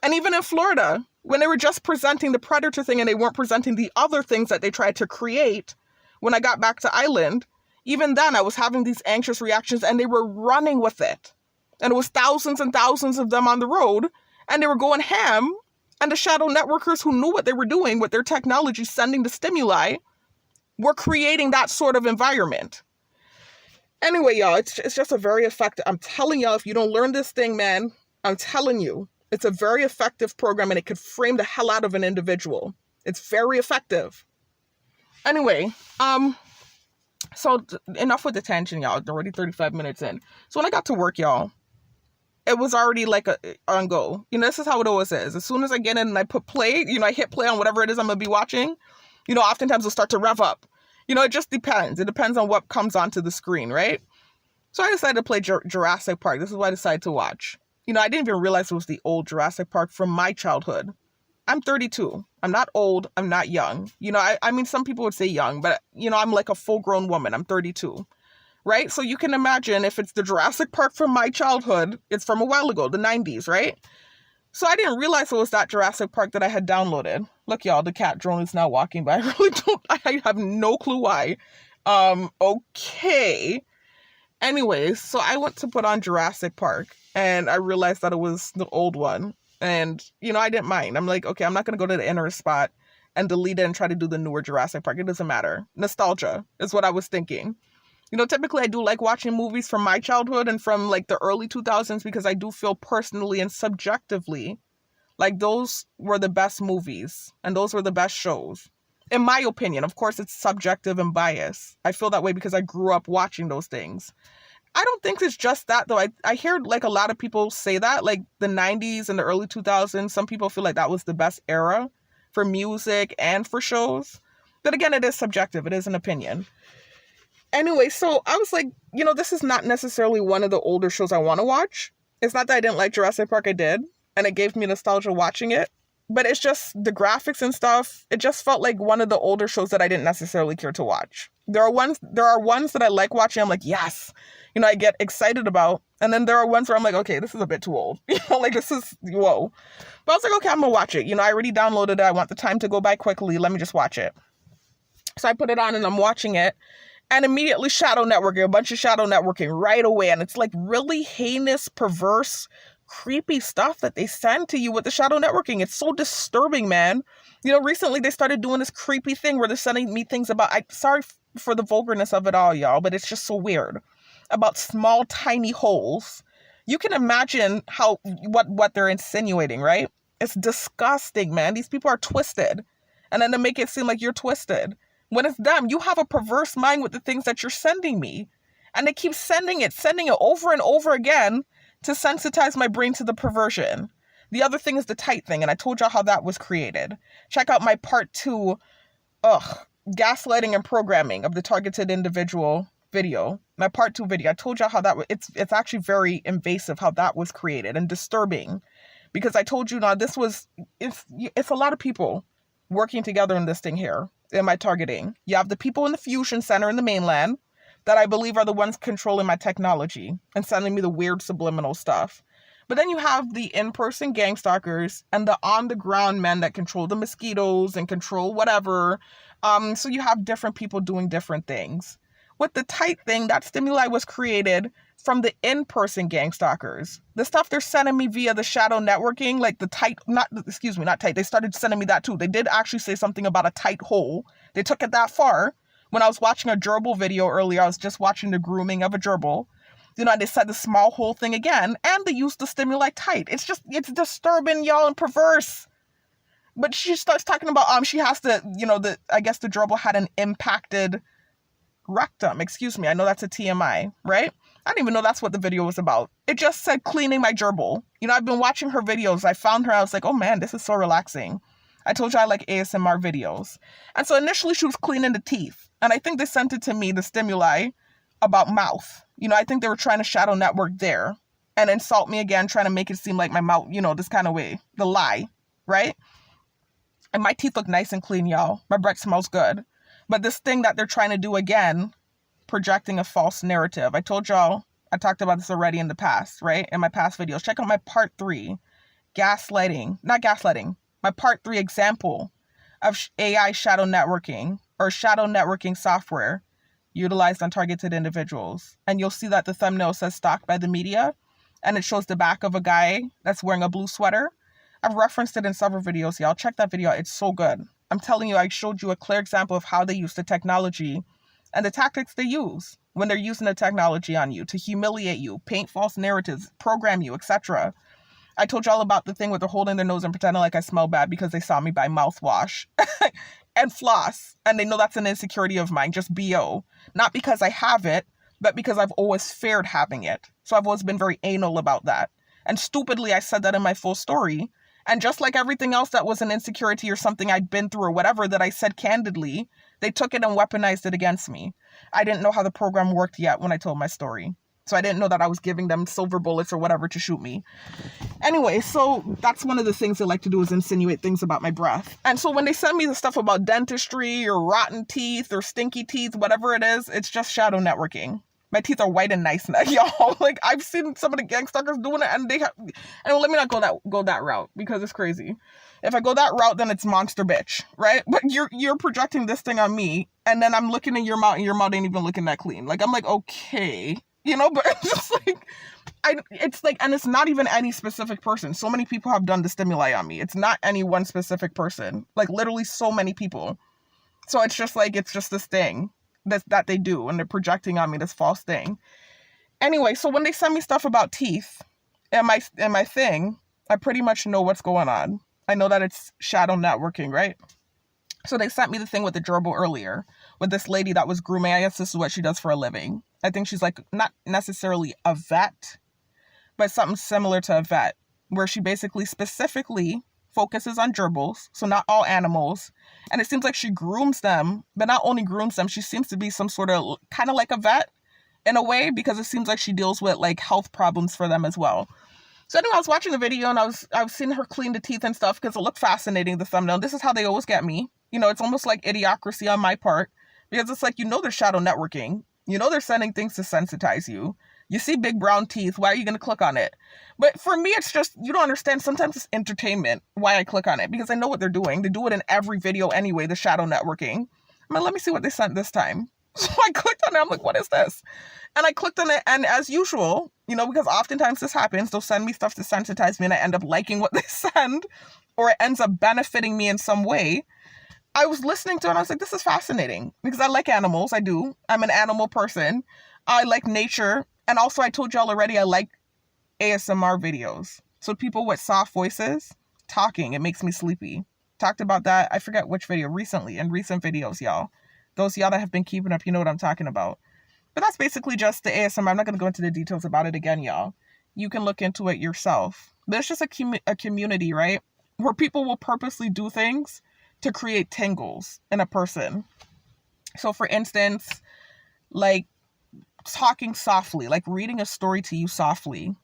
And even in Florida, when they were just presenting the predator thing and they weren't presenting the other things that they tried to create, when I got back to island, even then I was having these anxious reactions and they were running with it. And it was thousands and thousands of them on the road and they were going ham. And the shadow networkers who knew what they were doing with their technology, sending the stimuli, were creating that sort of environment. Anyway, y'all, it's just a very effective, I'm telling y'all, if you don't learn this thing, man, I'm telling you, it's a very effective program and it could frame the hell out of an individual. It's very effective. Anyway, so enough with the tangent, y'all. They're already 35 minutes in. So when I got to work, y'all, it was already like on go. This is how it always is. As soon as I get in and I put play, I hit play on whatever it is I'm going to be watching, oftentimes it'll start to rev up. It just depends. It depends on what comes onto the screen, right? So I decided to play Jurassic Park. This is what I decided to watch. I didn't even realize it was the old Jurassic Park from my childhood. I'm 32. I'm not old. I'm not young. I mean, some people would say young, but, I'm like a full-grown woman. I'm 32, right? So you can imagine if it's the Jurassic Park from my childhood, it's from a while ago, the 90s, right? So I didn't realize it was that Jurassic Park that I had downloaded. Look, y'all, the cat drone is now walking by. I have no clue why. Okay. Anyways, so I went to put on Jurassic Park and I realized that it was the old one. And, I didn't mind. I'm like, okay, I'm not going to go to the inner spot and delete it and try to do the newer Jurassic Park. It doesn't matter. Nostalgia is what I was thinking. Typically I do like watching movies from my childhood and from like the early 2000s because I do feel personally and subjectively like those were the best movies and those were the best shows. In my opinion, of course, it's subjective and biased. I feel that way because I grew up watching those things. I don't think it's just that, though. I hear like a lot of people say that, like the 90s and the early 2000s, some people feel like that was the best era for music and for shows. But again, it is subjective. It is an opinion. Anyway, so I was like, this is not necessarily one of the older shows I want to watch. It's not that I didn't like Jurassic Park. I did. And it gave me nostalgia watching it. But it's just the graphics and stuff. It just felt like one of the older shows that I didn't necessarily care to watch. There are ones that I like watching. I'm like, yes, I get excited about. And then there are ones where I'm like, okay, this is a bit too old. Like this is, whoa. But I was like, okay, I'm going to watch it. I already downloaded it. I want the time to go by quickly. Let me just watch it. So I put it on and I'm watching it. And immediately a bunch of shadow networking right away. And it's like really heinous, perverse, creepy stuff that they send to you with the shadow networking. It's so disturbing, man. Recently they started doing this creepy thing where they're sending me things about, sorry for the vulgarness of it all, y'all, but it's just so weird. About small, tiny holes. You can imagine what they're insinuating, right? It's disgusting, man. These people are twisted. And then to make it seem like you're twisted. When it's them, you have a perverse mind with the things that you're sending me. And they keep sending it over and over again to sensitize my brain to the perversion. The other thing is the tight thing, and I told y'all how that was created. Check out my part 2, gaslighting and programming of the targeted individual video. My part 2 video. I told y'all how it's actually very invasive how that was created and disturbing. Because I told you now it's a lot of people working together in this thing here. In my targeting. You have the people in the fusion center in the mainland that I believe are the ones controlling my technology and sending me the weird subliminal stuff. But then you have the in-person gang stalkers and the on-the-ground men that control the mosquitoes and control whatever. So you have different people doing different things. With the tight thing, that stimuli was created from the in-person gang stalkers. The stuff they're sending me via the shadow networking, like the tight, not tight. They started sending me that too. They did actually say something about a tight hole. They took it that far. When I was watching a gerbil video earlier, I was just watching the grooming of a gerbil. They said the small hole thing again, and they used the stimuli tight. It's disturbing, y'all, and perverse. But she starts talking about, she has to, I guess the gerbil had an impacted rectum. Excuse me. I know that's a TMI, right? I didn't even know that's what the video was about. It just said cleaning my gerbil. I've been watching her videos. I found her. I was like, oh man, this is so relaxing. I told you I like ASMR videos. And so initially she was cleaning the teeth. And I think they sent it to me, the stimuli, about mouth. I think they were trying to shadow network there and insult me again, trying to make it seem like my mouth, this kind of way. The lie, right? And my teeth look nice and clean, y'all. My breath smells good. But this thing that they're trying to do again, projecting a false narrative. I told y'all, I talked about this already in the past, right? In my past videos. Check out my part 3, my part 3 example of AI shadow networking or shadow networking software utilized on targeted individuals. And you'll see that the thumbnail says stalked by the media, and it shows the back of a guy that's wearing a blue sweater. I've referenced it in several videos. Y'all check that video out. It's so good. I'm telling you, I showed you a clear example of how they use the technology and the tactics they use when they're using the technology on you to humiliate you, paint false narratives, program you, etc. I told you all about the thing with the holding their nose and pretending like I smell bad because they saw me buy mouthwash and floss. And they know that's an insecurity of mine, just BO. Not because I have it, but because I've always feared having it. So I've always been very anal about that. And stupidly, I said that in my full story. And just like everything else that was an insecurity or something I'd been through or whatever that I said candidly, they took it and weaponized it against me. I didn't know how the program worked yet when I told my story. So I didn't know that I was giving them silver bullets or whatever to shoot me. Anyway, so that's one of the things they like to do is insinuate things about my breath. And so when they send me the stuff about dentistry or rotten teeth or stinky teeth, whatever it is, it's just shadow networking. My teeth are white and nice now, y'all. Like, I've seen some of the gangstalkers doing it, and let me not go that route because it's crazy. If I go that route, then it's monster bitch, right? But you're projecting this thing on me, and then I'm looking in your mouth, and your mouth ain't even looking that clean. Like, I'm like, okay, but it's just like, and it's not even any specific person. So many people have done the stimuli on me. It's not any one specific person. Like, literally so many people. So it's just this thing that they do, and they're projecting on me this false thing. Anyway, so when they send me stuff about teeth and my thing, I pretty much know what's going on. I know that it's shadow networking, right? So they sent me the thing with the gerbil earlier, with this lady that was grooming. I guess this is what she does for a living. I think she's like not necessarily a vet, but something similar to a vet, where she basically specifically focuses on gerbils, so not all animals. And it seems like she grooms them, but not only grooms them, she seems to be some sort of kind of like a vet in a way, because it seems like she deals with like health problems for them as well. So anyway, I was watching the video and I was seeing her clean the teeth and stuff because it looked fascinating, the thumbnail. This is how they always get me. It's almost like idiocracy on my part, because it's like, they're shadow networking. They're sending things to sensitize you. You see big brown teeth. Why are you going to click on it? But for me, it's just, you don't understand. Sometimes it's entertainment why I click on it, because I know what they're doing. They do it in every video anyway, the shadow networking. Let me see what they sent this time. So I clicked on it. I'm like, what is this? And I clicked on it. And as usual, because oftentimes this happens, they'll send me stuff to sensitize me and I end up liking what they send, or it ends up benefiting me in some way. I was listening to it and I was like, this is fascinating, because I like animals. I do. I'm an animal person. I like nature. And also, I told y'all already, I like ASMR videos. So people with soft voices talking, it makes me sleepy. Talked about that. I forget which video recently, in recent videos, y'all. Those y'all that have been keeping up, you know what I'm talking about. But that's basically just the ASMR. I'm not going to go into the details about it again, y'all. You can look into it yourself. But it's just a community, right? Where people will purposely do things to create tingles in a person. So for instance, like talking softly, like reading a story to you softly.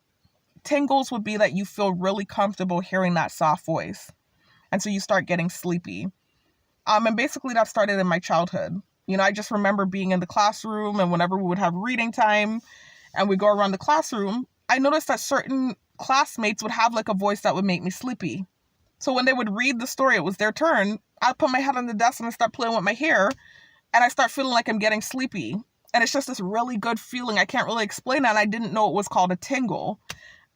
Tingles would be that you feel really comfortable hearing that soft voice. And so you start getting sleepy. And basically that started in my childhood. I just remember being in the classroom, and whenever we would have reading time and we go around the classroom, I noticed that certain classmates would have like a voice that would make me sleepy. So when they would read the story, it was their turn. I'd put my head on the desk and I start playing with my hair, and I start feeling like I'm getting sleepy. And it's just this really good feeling. I can't really explain that. And I didn't know it was called a tingle.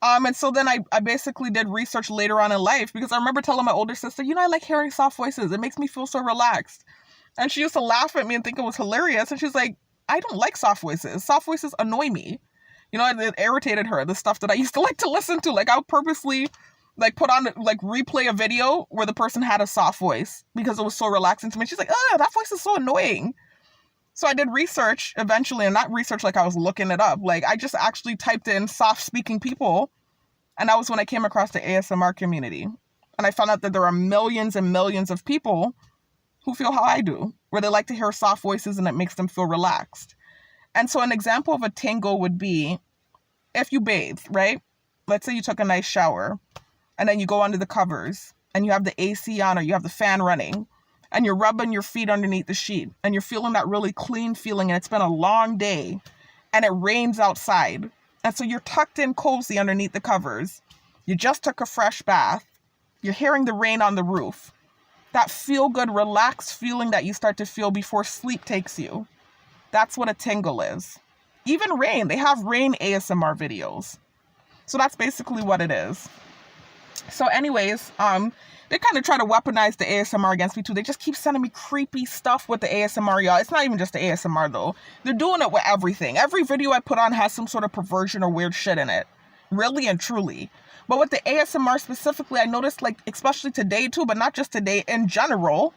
And so then I basically did research later on in life, because I remember telling my older sister, I like hearing soft voices. It makes me feel so relaxed. And she used to laugh at me and think it was hilarious. And she's like, I don't like soft voices. Soft voices annoy me. It irritated her, the stuff that I used to like to listen to. Like, I would purposely put on, replay a video where the person had a soft voice because it was so relaxing to me. She's like, oh, that voice is so annoying. So I did research eventually, and not research like I was looking it up. Like, I just actually typed in soft-speaking people, and that was when I came across the ASMR community. And I found out that there are millions and millions of people who feel how I do, where they like to hear soft voices and it makes them feel relaxed. And so an example of a tingle would be if you bathe, right? Let's say you took a nice shower, and then you go under the covers, and you have the AC on or you have the fan running, and you're rubbing your feet underneath the sheet, and you're feeling that really clean feeling, and it's been a long day, and it rains outside. And so you're tucked in cozy underneath the covers, You just took a fresh bath. You're hearing the rain on the roof. That feel-good, relaxed feeling that you start to feel before sleep takes you. That's what a tingle is. Even rain, they have rain ASMR videos. So that's basically what it is. So anyways, they kind of try to weaponize the ASMR against me too. They just keep sending me creepy stuff with the ASMR, y'all. It's not even just the ASMR though. They're doing it with everything. Every video I put on has some sort of perversion or weird shit in it. Really and truly. But with the ASMR specifically, I noticed, like, especially today too, but not just today, in general,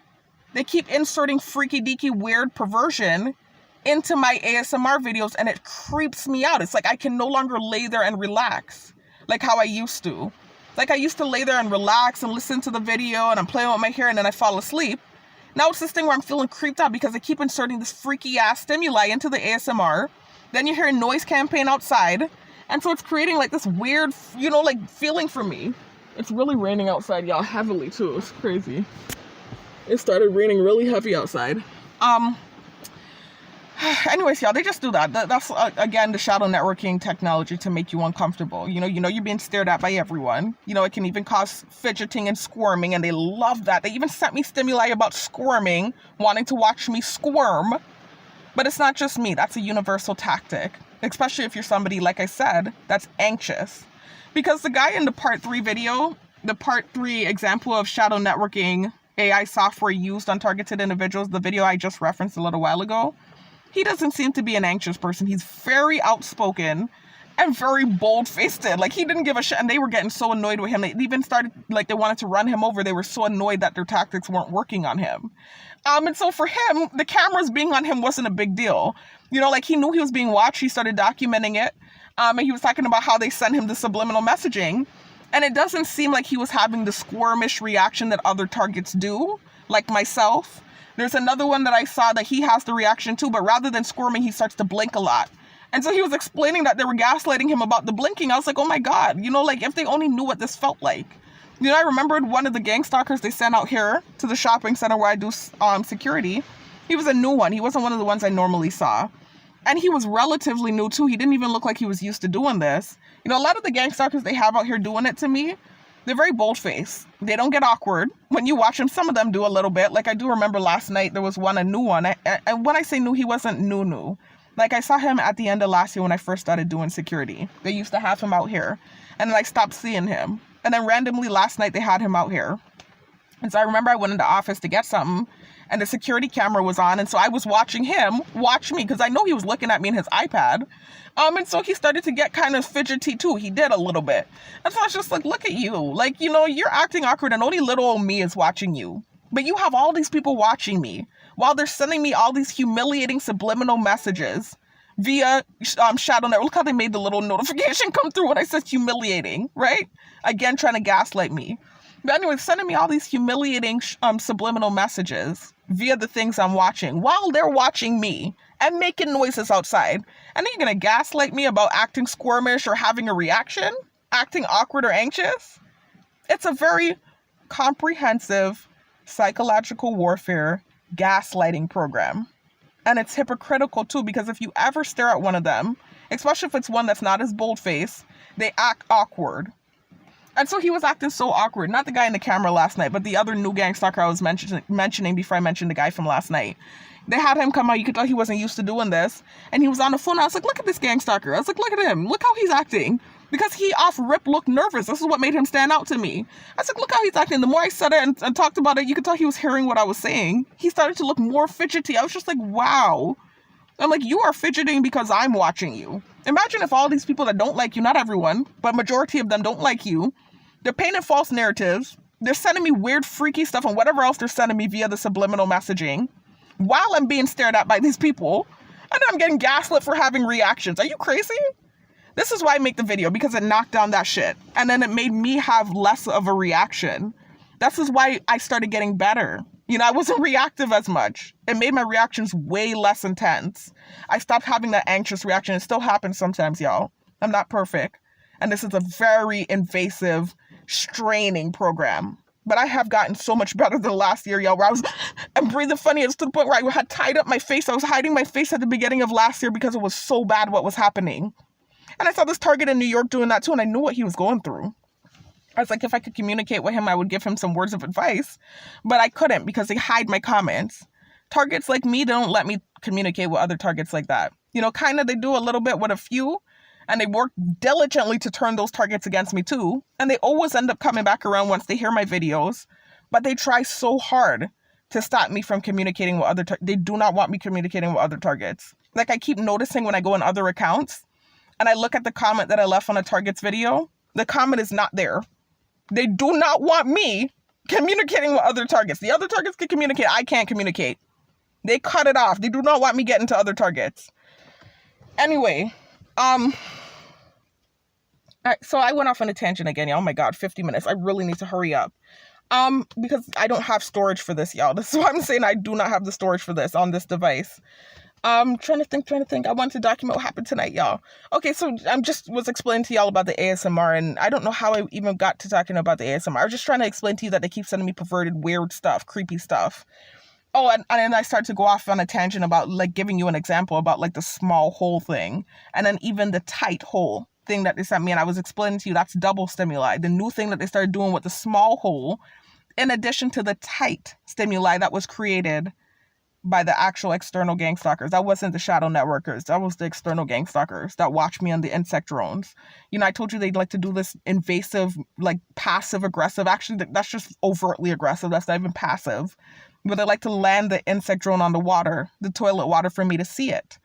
they keep inserting freaky deaky weird perversion into my ASMR videos, and it creeps me out. It's like I can no longer lay there and relax like how I used to. Like I used to lay there and relax and listen to the video and I'm playing with my hair and then I fall asleep. Now it's this thing where I'm feeling creeped out because they keep inserting this freaky ass stimuli into the ASMR. Then you hear a noise campaign outside. And so it's creating like this weird, you know, like feeling for me. It's really raining outside, y'all, heavily too. It's crazy. It started raining really heavy outside. Anyways, y'all, they just do that. That's again, the shadow networking technology to make you uncomfortable. You know, you're being stared at by everyone. You know, it can even cause fidgeting and squirming, and they love that. They even sent me stimuli about squirming, wanting to watch me squirm. But it's not just me. That's a universal tactic. Especially if you're somebody, like I said, that's anxious. Because the guy in the part 3 video, the part 3 example of shadow networking AI software used on targeted individuals, the video I just referenced a little while ago, he doesn't seem to be an anxious person. He's very outspoken and very bold-faced. Like, he didn't give a shit, and they were getting so annoyed with him. They even started, like, they wanted to run him over. They were so annoyed that their tactics weren't working on him. And so for him, the cameras being on him wasn't a big deal. You know, like, he knew he was being watched. He started documenting it. And he was talking about how they sent him the subliminal messaging. And it doesn't seem like he was having the squirmish reaction that other targets do, like myself. There's another one that I saw that he has the reaction too, but rather than squirming, he starts to blink a lot. And so he was explaining that they were gaslighting him about the blinking. I was like, oh my God, you know, like, if they only knew what this felt like. You know, I remembered one of the gang stalkers they sent out here to the shopping center where I do security. He was a new one. He wasn't one of the ones I normally saw. And he was relatively new too. He didn't even look like he was used to doing this. You know, a lot of the gang stalkers they have out here doing it to me, they're very bold-faced. They don't get awkward. When you watch them, some of them do a little bit. Like, I do remember last night, there was a new one. And when I say new, he wasn't new. Like, I saw him at the end of last year when I first started doing security. They used to have him out here. And then I stopped seeing him. And then randomly last night, they had him out here. And so I remember I went into the office to get something. And the security camera was on. And so I was watching him watch me. Because I know he was looking at me in his iPad. And so he started to get kind of fidgety too. He did a little bit. And so I was just like, look at you. Like, you know, you're acting awkward and only little old me is watching you. But you have all these people watching me while they're sending me all these humiliating subliminal messages via shadow network. Look how they made the little notification come through when I said humiliating, right? Again, trying to gaslight me. But anyway, sending me all these humiliating subliminal messages via the things I'm watching while they're watching me and making noises outside. And then you're going to gaslight me about acting squirmish or having a reaction, acting awkward or anxious. It's a very comprehensive psychological warfare gaslighting program. And it's hypocritical too, because if you ever stare at one of them, especially if it's one that's not as bold-faced, they act awkward. And so he was acting so awkward. Not the guy in the camera last night, but the other new gang stalker I was mentioning before I mentioned the guy from last night. They had him come out. You could tell he wasn't used to doing this. And he was on the phone. I was like, look at this gang stalker. I was like, look at him. Look how he's acting. Because he off rip looked nervous. This is what made him stand out to me. I was like, look how he's acting. The more I said it and talked about it, you could tell he was hearing what I was saying. He started to look more fidgety. I was just like, wow. I'm like, you are fidgeting because I'm watching you. Imagine if all these people that don't like you, not everyone, but majority of them don't like you, they're painting false narratives. They're sending me weird, freaky stuff and whatever else they're sending me via the subliminal messaging while I'm being stared at by these people. And I'm getting gaslit for having reactions. Are you crazy? This is why I make the video, because it knocked down that shit. And then it made me have less of a reaction. This is why I started getting better. You know, I wasn't reactive as much. It made my reactions way less intense. I stopped having that anxious reaction. It still happens sometimes, y'all. I'm not perfect. And this is a very invasive, straining program. But I have gotten so much better than last year, y'all, where I was breathing funny. It was to the point where I had tied up my face. I was hiding my face at the beginning of last year because it was so bad what was happening. And I saw this target in New York doing that too, and I knew what he was going through. I was like, if I could communicate with him, I would give him some words of advice, but I couldn't because they hide my comments. Targets like me don't let me communicate with other targets like that. You know, kind of they do a little bit with a few, and they work diligently to turn those targets against me too. And they always end up coming back around once they hear my videos, but they try so hard to stop me from communicating with they do not want me communicating with other targets. Like I keep noticing when I go in other accounts and I look at the comment that I left on a target's video, the comment is not there. They do not want me communicating with other targets. The other targets can communicate. I can't communicate. They cut it off. They do not want me getting to other targets. Anyway, so I went off on a tangent again, y'all. Oh my God, 50 minutes. I really need to hurry up. Because I don't have storage for this, y'all. This is why I'm saying I do not have the storage for this on this device. Trying to think. I want to document what happened tonight, y'all. Okay, so was explaining to y'all about the ASMR, and I don't know how I even got to talking about the ASMR. I was just trying to explain to you that they keep sending me perverted, weird stuff, creepy stuff. Oh, and I started to go off on a tangent about, like, giving you an example about, like, the small hole thing, and then even the tight hole thing that they sent me, and I was explaining to you that's double stimuli. The new thing that they started doing with the small hole, in addition to the tight stimuli that was created by the actual external gang stalkers. That wasn't the shadow networkers. That was the external gang stalkers that watch me on the insect drones. You know, I told you they'd like to do this invasive, like passive aggressive. Actually, that's just overtly aggressive. That's not even passive. But they like to land the insect drone on the water, the toilet water, for me to see it.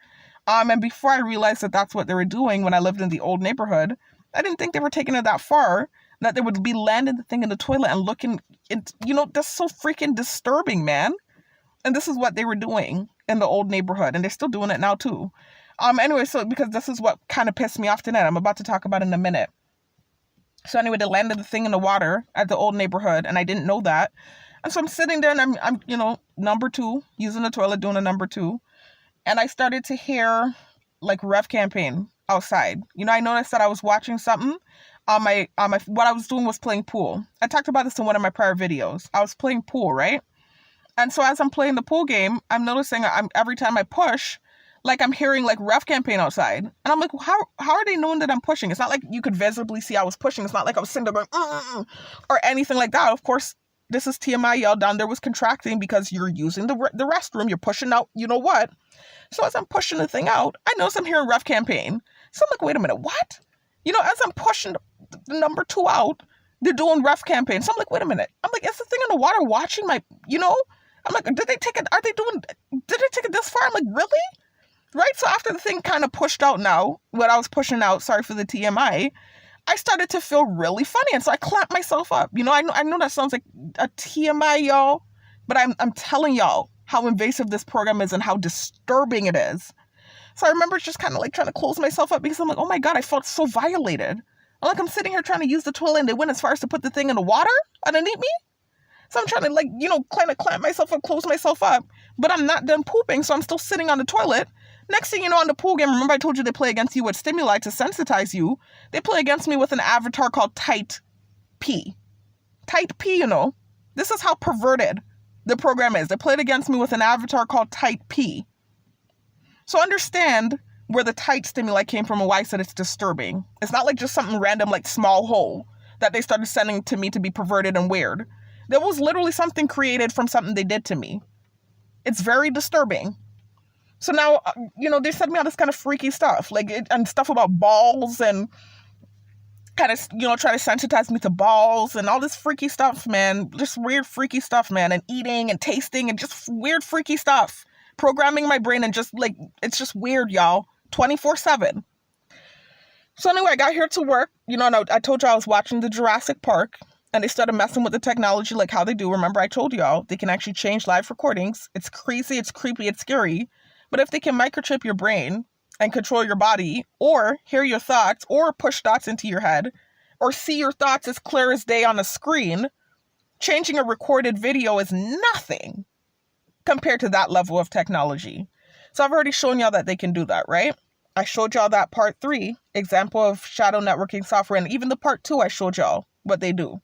And before I realized that that's what they were doing when I lived in the old neighborhood, I didn't think they were taking it that far, that they would be landing the thing in the toilet and looking, that's so freaking disturbing, man. And this is what they were doing in the old neighborhood, and they're still doing it now too. Anyway, so because this is what kind of pissed me off tonight, I'm about to talk about in a minute. So anyway, they landed the thing in the water at the old neighborhood, and I didn't know that. And so I'm sitting there, and I'm number two, using the toilet, doing a number two. And I started to hear, like, Rev campaign outside. You know, I noticed that I was watching something. What I was doing was playing pool. I talked about this in one of my prior videos. I was playing pool, right? And so as I'm playing the pool game, I'm noticing every time I push, like, I'm hearing, like, Rev campaign outside. And I'm like, how are they knowing that I'm pushing? It's not like you could visibly see I was pushing. It's not like I was sitting there going, or anything like that. Of course, this is TMI, y'all. Down there was contracting because you're using the restroom. You're pushing out, you know what? So as I'm pushing the thing out, I notice I'm hearing Rev campaign. So I'm like, wait a minute, what? You know, as I'm pushing the number two out, they're doing Rev campaign. So I'm like, wait a minute. I'm like, is the thing in the water watching my, I'm like, did they take it this far? I'm like, really? Right? So after the thing kind of pushed out now, what I was pushing out, sorry for the TMI, I started to feel really funny. And so I clamped myself up. You know, I know that sounds like a TMI, y'all, but I'm telling y'all how invasive this program is and how disturbing it is. So I remember just kind of like trying to close myself up because I'm like, oh my God, I felt so violated. I'm sitting here trying to use the toilet and they went as far as to put the thing in the water underneath me. So I'm trying to kind of clamp myself up, close myself up, but I'm not done pooping. So I'm still sitting on the toilet. Next thing you know, on the pool game, remember I told you they play against you with stimuli to sensitize you. They play against me with an avatar called Tight P. Tight P, This is how perverted the program is. They played against me with an avatar called Tight P. So understand where the tight stimuli came from and why I said it's disturbing. It's not like just something random like small hole that they started sending to me to be perverted and weird. There was literally something created from something they did to me. It's very disturbing. So now, they sent me all this kind of freaky stuff, and stuff about balls and kind of, try to sensitize me to balls and all this freaky stuff, man. Just weird, freaky stuff, man. And eating and tasting and just weird, freaky stuff. Programming my brain and just, it's just weird, y'all. 24/7. So anyway, I got here to work. And I told you I was watching the Jurassic Park. And they started messing with the technology like how they do. Remember, I told y'all they can actually change live recordings. It's crazy, it's creepy, it's scary. But if they can microchip your brain and control your body, or hear your thoughts, or push thoughts into your head, or see your thoughts as clear as day on a screen, changing a recorded video is nothing compared to that level of technology. So I've already shown y'all that they can do that, right? I showed y'all that part 3 example of shadow networking software. And even the part 2, I showed y'all what they do.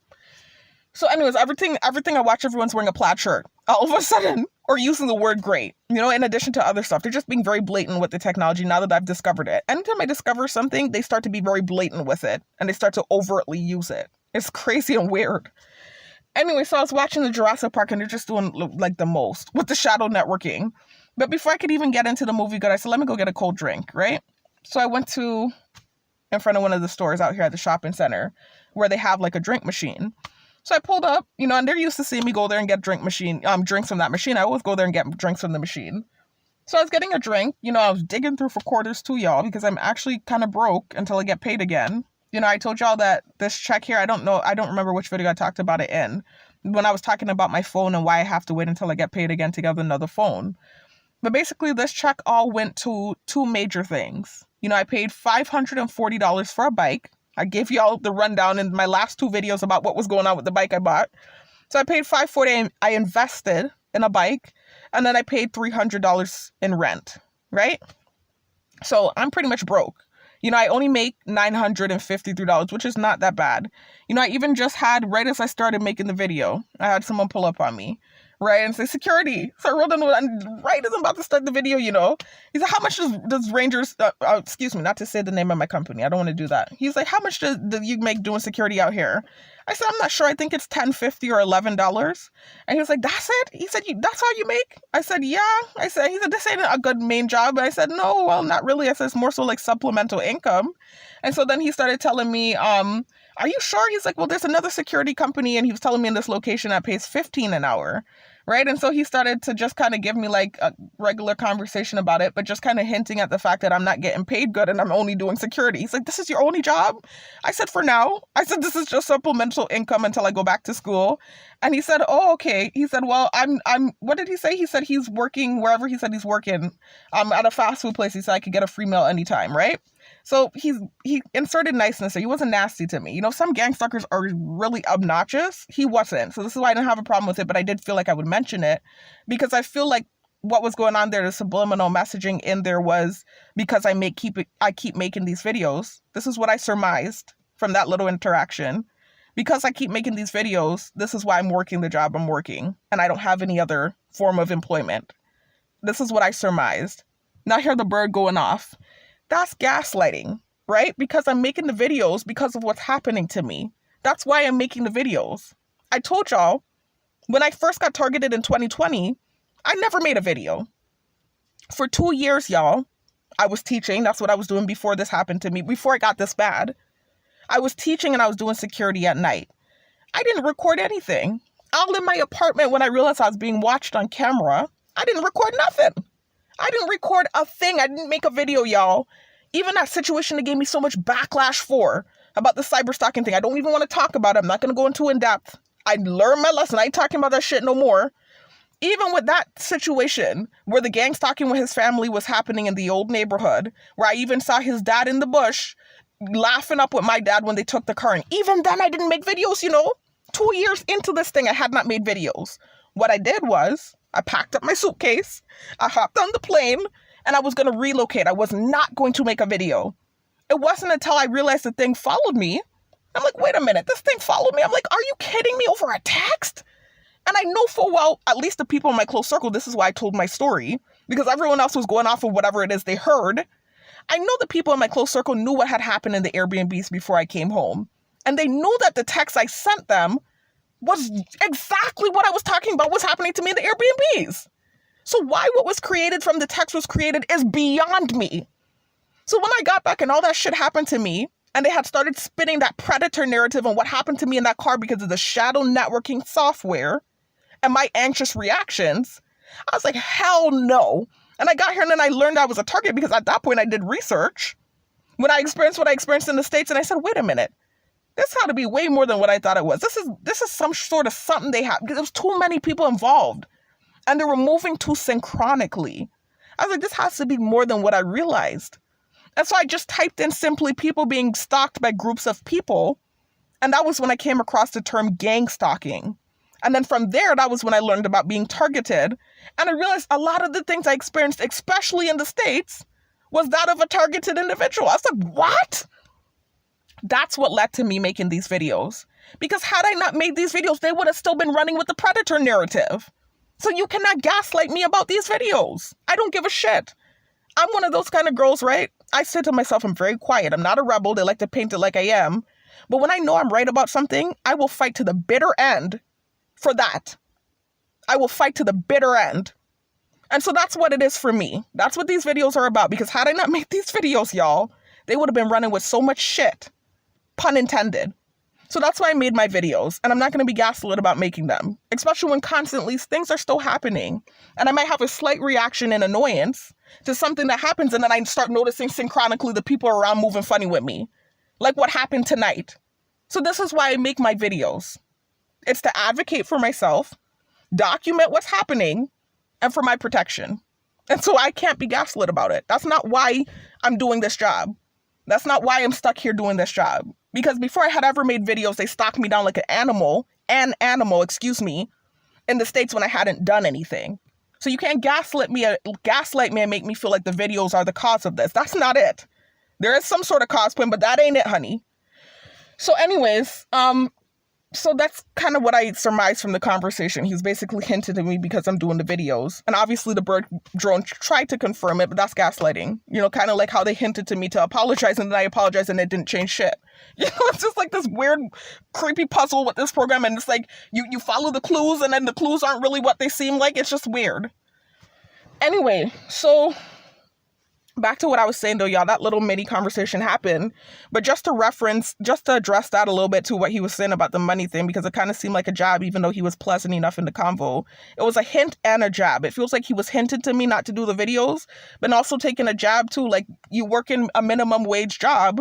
So anyways, everything I watch, everyone's wearing a plaid shirt all of a sudden, or using the word great, in addition to other stuff. They're just being very blatant with the technology now that I've discovered it. Anytime I discover something, they start to be very blatant with it and they start to overtly use it. It's crazy and weird. Anyway, so I was watching the Jurassic Park and they're just doing like the most with the shadow networking. But before I could even get into the movie good, I said, let me go get a cold drink, right? So I went to in front of one of the stores out here at the shopping center where they have like a drink machine. So I pulled up, and they're used to seeing me go there and get drinks from that machine. I always go there and get drinks from the machine. So I was getting a drink, I was digging through for quarters too, y'all, because I'm actually kind of broke until I get paid again. I told y'all that this check here, I don't remember which video I talked about it in, when I was talking about my phone and why I have to wait until I get paid again to get another phone. But basically, this check all went to two major things. I paid $540 for a bike. I gave y'all the rundown in my last two videos about what was going on with the bike I bought. So I paid $540. I invested in a bike, and then I paid $300 in rent, right? So I'm pretty much broke. I only make $953, which is not that bad. I even just had, right as I started making the video, I had someone pull up on me, right, and say, security. So I rolled in, right as I'm about to start the video, He said, how much does Rangers, excuse me, not to say the name of my company. I don't want to do that. He's like, how much do you make doing security out here? I said, I'm not sure. I think it's $10.50 or $11. And he was like, that's it? He said, that's all you make? I said, yeah. He said, this ain't a good main job. And I said, no, well, not really. I said, it's more so like supplemental income. And so then he started telling me, are you sure? He's like, well, there's another security company. And he was telling me in this location that pays $15 an hour. Right. And so he started to just kind of give me like a regular conversation about it, but just kind of hinting at the fact that I'm not getting paid good and I'm only doing security. He's like, this is your only job? I said, for now. I said, this is just supplemental income until I go back to school. And he said, oh, okay. He said, well, I'm what did he say? He said he's working wherever he said he's working at a fast food place. He said I could get a free meal anytime. Right. So he inserted niceness there. He wasn't nasty to me. Some gang stalkers are really obnoxious. He wasn't. So this is why I didn't have a problem with it, but I did feel like I would mention it because I feel like what was going on there, the subliminal messaging in there was because I keep making these videos. This is what I surmised from that little interaction. Because I keep making these videos, this is why I'm working the job I'm working, and I don't have any other form of employment. This is what I surmised. Now I hear the bird going off. That's gaslighting, right? Because I'm making the videos because of what's happening to me. That's why I'm making the videos. I told y'all, when I first got targeted in 2020, I never made a video. For 2 years, y'all, I was teaching. That's what I was doing before this happened to me, before it got this bad. I was teaching and I was doing security at night. I didn't record anything. All in my apartment when I realized I was being watched on camera, I didn't record nothing. I didn't record a thing. I didn't make a video, y'all. Even that situation that gave me so much backlash for about the cyber stalking thing. I don't even want to talk about it. I'm not going to go into in depth. I learned my lesson. I ain't talking about that shit no more. Even with that situation where the gang stalking with his family was happening in the old neighborhood, where I even saw his dad in the bush laughing up with my dad when they took the car. And even then I didn't make videos, 2 years into this thing, I had not made videos. What I did was I packed up my suitcase, I hopped on the plane, and I was going to relocate. I was not going to make a video. It wasn't until I realized the thing followed me. I'm like, wait a minute, this thing followed me. I'm like, are you kidding me over a text? And I know full well, at least the people in my close circle, this is why I told my story, because everyone else was going off of whatever it is they heard. I know the people in my close circle knew what had happened in the Airbnbs before I came home. And they knew that the text I sent them was exactly what I was talking about was happening to me in the Airbnbs. So why what was created from the text was created is beyond me. So when I got back and all that shit happened to me, and they had started spinning that predator narrative on what happened to me in that car because of the shadow networking software and my anxious reactions, I was like, hell no. And I got here and then I learned I was a target because at that point I did research. When I experienced what I experienced in the States, and I said, wait a minute. This had to be way more than what I thought it was. This is some sort of something they have, because there was too many people involved and they were moving too synchronically. I was like, this has to be more than what I realized. And so I just typed in simply people being stalked by groups of people. And that was when I came across the term gang stalking. And then from there, that was when I learned about being targeted. And I realized a lot of the things I experienced, especially in the States, was that of a targeted individual. I was like, what? That's what led to me making these videos. Because had I not made these videos, they would have still been running with the predator narrative. So you cannot gaslight me about these videos. I don't give a shit. I'm one of those kind of girls, right? I say to myself, I'm very quiet. I'm not a rebel. They like to paint it like I am. But when I know I'm right about something, I will fight to the bitter end for that. I will fight to the bitter end. And so that's what it is for me. That's what these videos are about. Because had I not made these videos, y'all, they would have been running with so much shit. Pun intended. So that's why I made my videos. And I'm not going to be gaslit about making them. Especially when constantly things are still happening. And I might have a slight reaction and annoyance to something that happens. And then I start noticing synchronically the people around moving funny with me. Like what happened tonight. So this is why I make my videos. It's to advocate for myself. Document what's happening. And for my protection. And so I can't be gaslit about it. That's not why I'm doing this job. That's not why I'm stuck here doing this job. Because before I had ever made videos, they stocked me down like an animal, in the States when I hadn't done anything. So you can't gaslight me and make me feel like the videos are the cause of this. That's not it. There is some sort of cause point, but that ain't it, honey. So anyways, so that's kind of what I surmised from the conversation. He's basically hinted at me because I'm doing the videos. And obviously the bird drone tried to confirm it, but that's gaslighting. You know, kind of like how they hinted to me to apologize and then I apologized and it didn't change shit. You know, it's just like this weird, creepy puzzle with this program. And it's like you follow the clues and then the clues aren't really what they seem like. It's just weird. Anyway, so back to what I was saying though, y'all, that little mini conversation happened. But just to address that a little bit to what he was saying about the money thing, because it kind of seemed like a jab, even though he was pleasant enough in the convo. It was a hint and a jab. It feels like he was hinted to me not to do the videos, but also taking a jab too. Like, you work in a minimum wage job.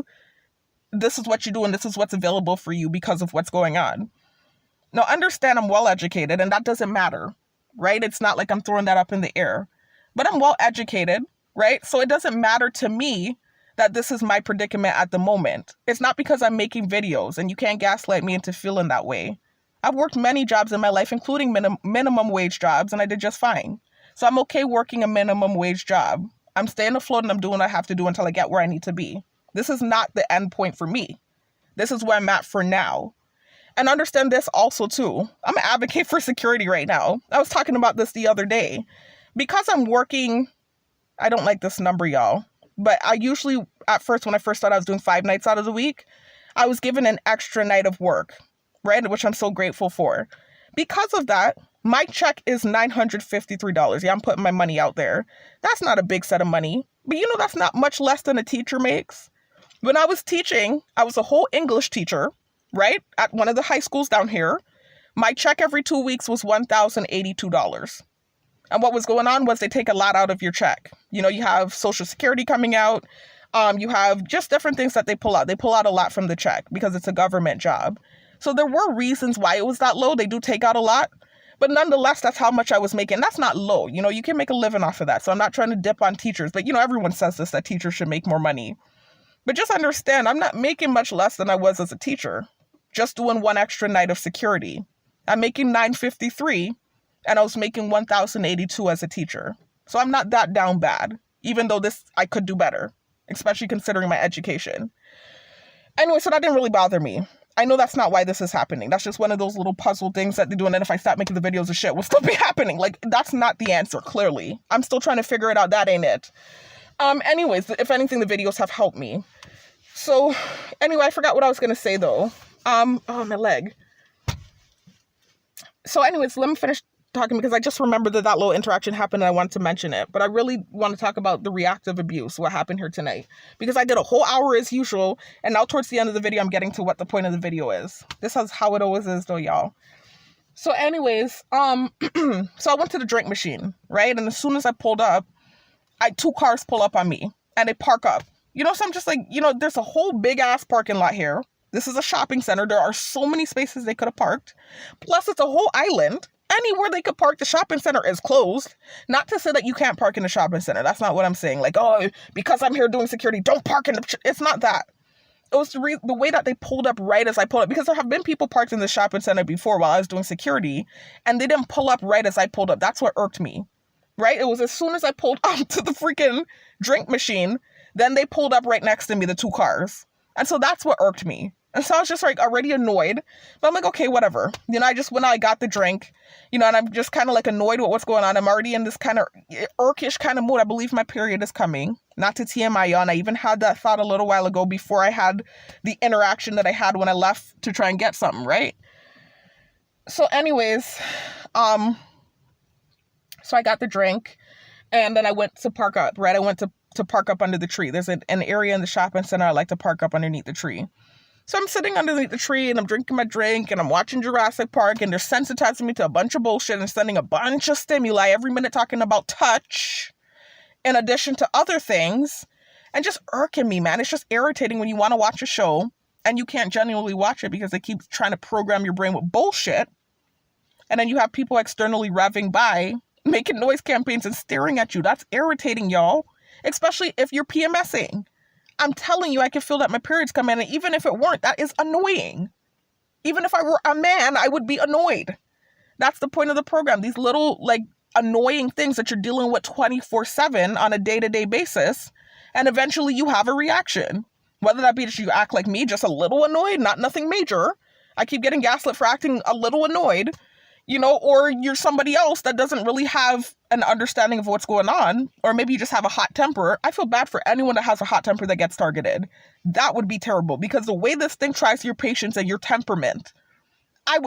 This is what you do and this is what's available for you because of what's going on. Now, understand I'm well educated and that doesn't matter, right? It's not like I'm throwing that up in the air, but I'm well educated. Right? So it doesn't matter to me that this is my predicament at the moment. It's not because I'm making videos and you can't gaslight me into feeling that way. I've worked many jobs in my life, including minimum wage jobs, and I did just fine. So I'm okay working a minimum wage job. I'm staying afloat and I'm doing what I have to do until I get where I need to be. This is not the end point for me. This is where I'm at for now. And understand this also too. I'm an advocate for security right now. I was talking about this the other day. Because I'm working... I don't like this number, y'all. But I usually, at first, when I first started, I was doing 5 nights out of the week. I was given an extra night of work, right? Which I'm so grateful for. Because of that, my check is $953. Yeah, I'm putting my money out there. That's not a big set of money. But you know, that's not much less than a teacher makes. When I was teaching, I was a whole English teacher, right? At one of the high schools down here. My check every 2 weeks was $1,082. And what was going on was they take a lot out of your check. You know, you have Social Security coming out. You have just different things that they pull out. They pull out a lot from the check because it's a government job. So there were reasons why it was that low. They do take out a lot. But nonetheless, that's how much I was making. That's not low. You know, you can make a living off of that. So I'm not trying to dip on teachers. But, you know, everyone says this, that teachers should make more money. But just understand, I'm not making much less than I was as a teacher. Just doing one extra night of security. I'm making $953. And I was making $1,082 as a teacher. So I'm not that down bad, even though I could do better, especially considering my education. Anyway, so that didn't really bother me. I know that's not why this is happening. That's just one of those little puzzle things that they do. And then if I stop making the videos, the shit will still be happening. Like, that's not the answer, clearly. I'm still trying to figure it out. That ain't it. Anyways, if anything, the videos have helped me. So anyway, I forgot what I was going to say, though. Oh, my leg. So anyways, let me finish talking because I just remembered that little interaction happened and I wanted to mention it. But I really want to talk about the reactive abuse, what happened here tonight. Because I did a whole hour as usual. And now towards the end of the video, I'm getting to what the point of the video is. This is how it always is though, y'all. So anyways, so I went to the drink machine, right? And as soon as I pulled up, 2 cars pull up on me and they park up. You know, so I'm just like, you know, there's a whole big ass parking lot here. This is a shopping center. There are so many spaces they could have parked. Plus, it's a whole island. Anywhere they could park, the shopping center is closed. Not to say that you can't park in a shopping center. That's not what I'm saying. Like, oh, because I'm here doing security, don't park in the... It's not that. It was the way that they pulled up right as I pulled up. Because there have been people parked in the shopping center before while I was doing security. And they didn't pull up right as I pulled up. That's what irked me. Right? It was as soon as I pulled up to the freaking drink machine, then they pulled up right next to me, the 2 cars. And so that's what irked me. And so I was just like already annoyed. But I'm like, okay, whatever. I just, when I got the drink, and I'm just kind of like annoyed with what's going on. I'm already in this kind of irkish kind of mood. I believe my period is coming. Not to TMI on. I even had that thought a little while ago before I had the interaction that I had when I left to try and get something, right? So anyways, so I got the drink and then I went to park up, right? I went to park up under the tree. There's an area in the shopping center I like to park up underneath the tree. So I'm sitting underneath the tree and I'm drinking my drink and I'm watching Jurassic Park and they're sensitizing me to a bunch of bullshit and sending a bunch of stimuli every minute talking about touch in addition to other things and just irking me, man. It's just irritating when you want to watch a show and you can't genuinely watch it because they keep trying to program your brain with bullshit. And then you have people externally revving by, making noise campaigns and staring at you. That's irritating, y'all. Especially if you're PMSing. I'm telling you, I can feel that my period's coming, and even if it weren't, that is annoying. Even if I were a man, I would be annoyed. That's the point of the program. These little, like, annoying things that you're dealing with 24/7 on a day-to-day basis, and eventually you have a reaction. Whether that be that you act like me, just a little annoyed, nothing major. I keep getting gaslit for acting a little annoyed, or you're somebody else that doesn't really have an understanding of what's going on, or maybe you just have a hot temper. I feel bad for anyone that has a hot temper that gets targeted. That would be terrible because the way this thing tries your patience and your temperament,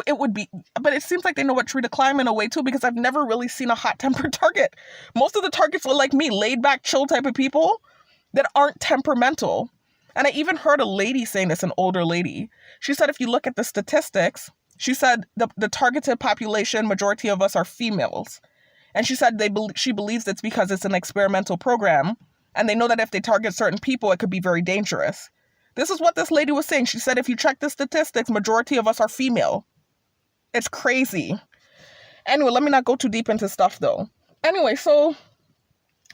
it would be, but it seems like they know what tree to climb in a way too, because I've never really seen a hot tempered target. Most of the targets are like me, laid back, chill type of people that aren't temperamental. And I even heard a lady saying this, an older lady. She said, if you look at the statistics, she said the targeted population, majority of us are females. And she said she believes it's because it's an experimental program. And they know that if they target certain people, it could be very dangerous. This is what this lady was saying. She said, if you check the statistics, majority of us are female. It's crazy. Anyway, let me not go too deep into stuff though. Anyway, so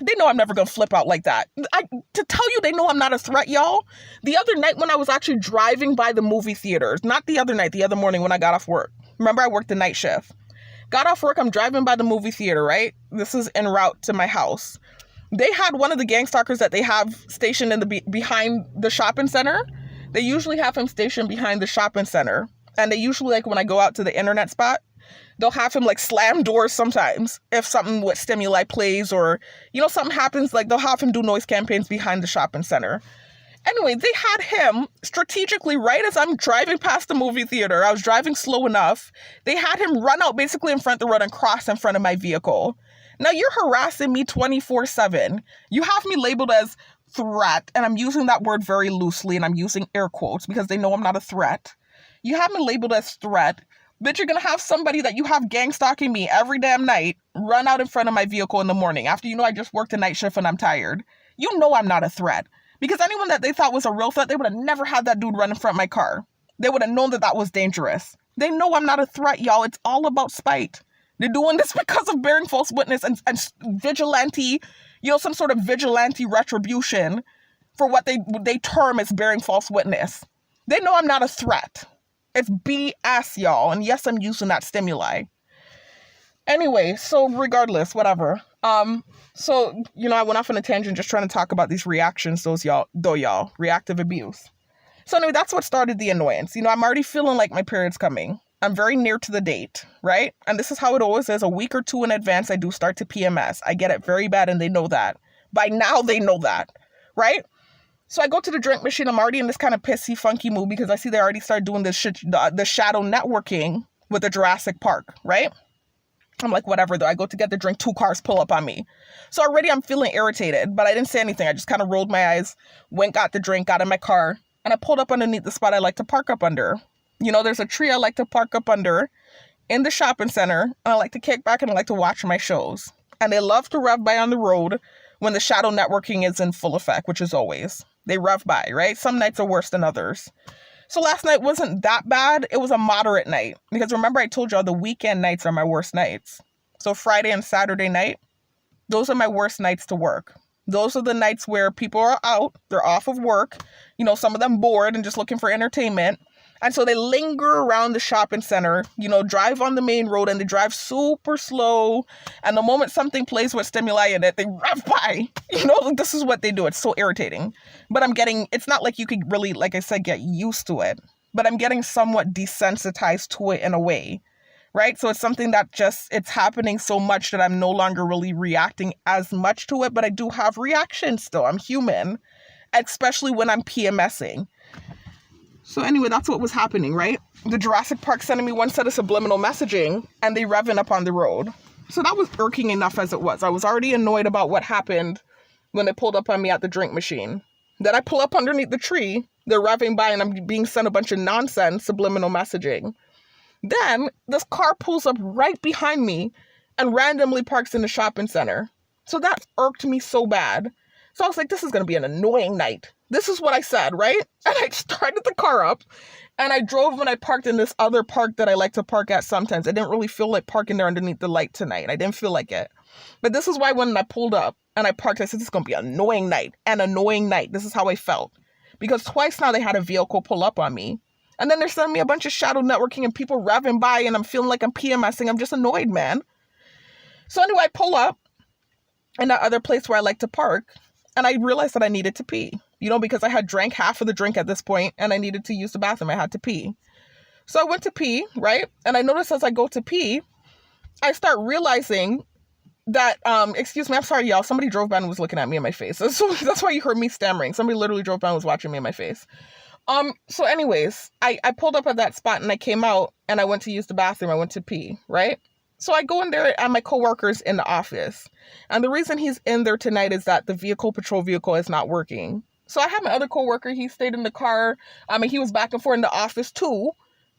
they know I'm never going to flip out like that. To tell you they know I'm not a threat, y'all. The other night when I was actually driving by the movie theaters, not the other night, the other morning when I got off work. Remember, I worked the night shift. Got off work, I'm driving by the movie theater, right? This is en route to my house. They had one of the gang stalkers that they have stationed in behind the shopping center. They usually have him stationed behind the shopping center. And they usually, like, when I go out to the internet spot, they'll have him, like, slam doors sometimes if something with stimuli plays or, something happens. Like, they'll have him do noise campaigns behind the shopping center. Anyway, they had him strategically right as I'm driving past the movie theater. I was driving slow enough. They had him run out basically in front of the road and cross in front of my vehicle. Now, you're harassing me 24/7. You have me labeled as threat, and I'm using that word very loosely, and I'm using air quotes because they know I'm not a threat. You have me labeled as threat. But you're going to have somebody that you have gang stalking me every damn night run out in front of my vehicle in the morning after I just worked a night shift and I'm tired. You know I'm not a threat. Because anyone that they thought was a real threat, they would have never had that dude run in front of my car. They would have known that was dangerous. They know I'm not a threat, y'all. It's all about spite. They're doing this because of bearing false witness and vigilante, some sort of vigilante retribution for what they term as bearing false witness. They know I'm not a threat. It's BS, y'all. And yes, I'm using that stimuli. Anyway, so regardless, whatever. So, I went off on a tangent just trying to talk about these reactions, y'all, reactive abuse. So anyway, that's what started the annoyance. I'm already feeling like my period's coming. I'm very near to the date, right? And this is how it always is. A week or two in advance, I do start to PMS. I get it very bad and they know that. By now, they know that, right? So I go to the drink machine. I'm already in this kind of pissy, funky mood because I see they already started doing this shit, the shadow networking with the Jurassic Park, right? I'm like, whatever, though. I go to get the drink, 2 cars pull up on me. So already I'm feeling irritated, but I didn't say anything. I just kind of rolled my eyes, went, got the drink, got in my car, and I pulled up underneath the spot I like to park up under. There's a tree I like to park up under in the shopping center, and I like to kick back and I like to watch my shows. And they love to rev by on the road when the shadow networking is in full effect, which is always. They rev by, right? Some nights are worse than others. So last night wasn't that bad. It was a moderate night. Because remember I told y'all the weekend nights are my worst nights. So Friday and Saturday night, those are my worst nights to work. Those are the nights where people are out. They're off of work. Some of them bored and just looking for entertainment. And so they linger around the shopping center, drive on the main road and they drive super slow. And the moment something plays with stimuli in it, they rev by. This is what they do. It's so irritating. But it's not like you could really, like I said, get used to it. but I'm getting somewhat desensitized to it in a way, right? So it's something that it's happening so much that I'm no longer really reacting as much to it, but I do have reactions still. I'm human, especially when I'm PMSing. So anyway, that's what was happening, right? The Jurassic Park sending me one set of subliminal messaging and they revving up on the road. So that was irking enough as it was. I was already annoyed about what happened when they pulled up on me at the drink machine. Then I pull up underneath the tree, they're revving by and I'm being sent a bunch of nonsense subliminal messaging. Then this car pulls up right behind me and randomly parks in the shopping center. So that irked me so bad. So I was like, this is going to be an annoying night. This is what I said, right? And I started the car up and I drove when I parked in this other park that I like to park at sometimes. I didn't really feel like parking there underneath the light tonight. I didn't feel like it. But this is why when I pulled up and I parked, I said, this is going to be an annoying night. An annoying night. This is how I felt. Because twice now they had a vehicle pull up on me. And then they're sending me a bunch of shadow networking and people revving by and I'm feeling like I'm PMSing. I'm just annoyed, man. So anyway, I pull up in that other place where I like to park and I realized that I needed to pee. You know, because I had drank half of the drink at this point and I needed to use the bathroom. I had to pee. So I went to pee, right? And I noticed as I go to pee, I start realizing that, excuse me, I'm sorry, y'all. Somebody drove by and was looking at me in my face. So that's why you heard me stammering. Somebody literally drove by and was watching me in my face. So anyways, I pulled up at that spot and I came out and I went to use the bathroom. I went to pee, right? So I go in there and my coworker's in the office. And the reason he's in there tonight is that the patrol vehicle is not working. So I have my other coworker, he stayed in the car. He was back and forth in the office too.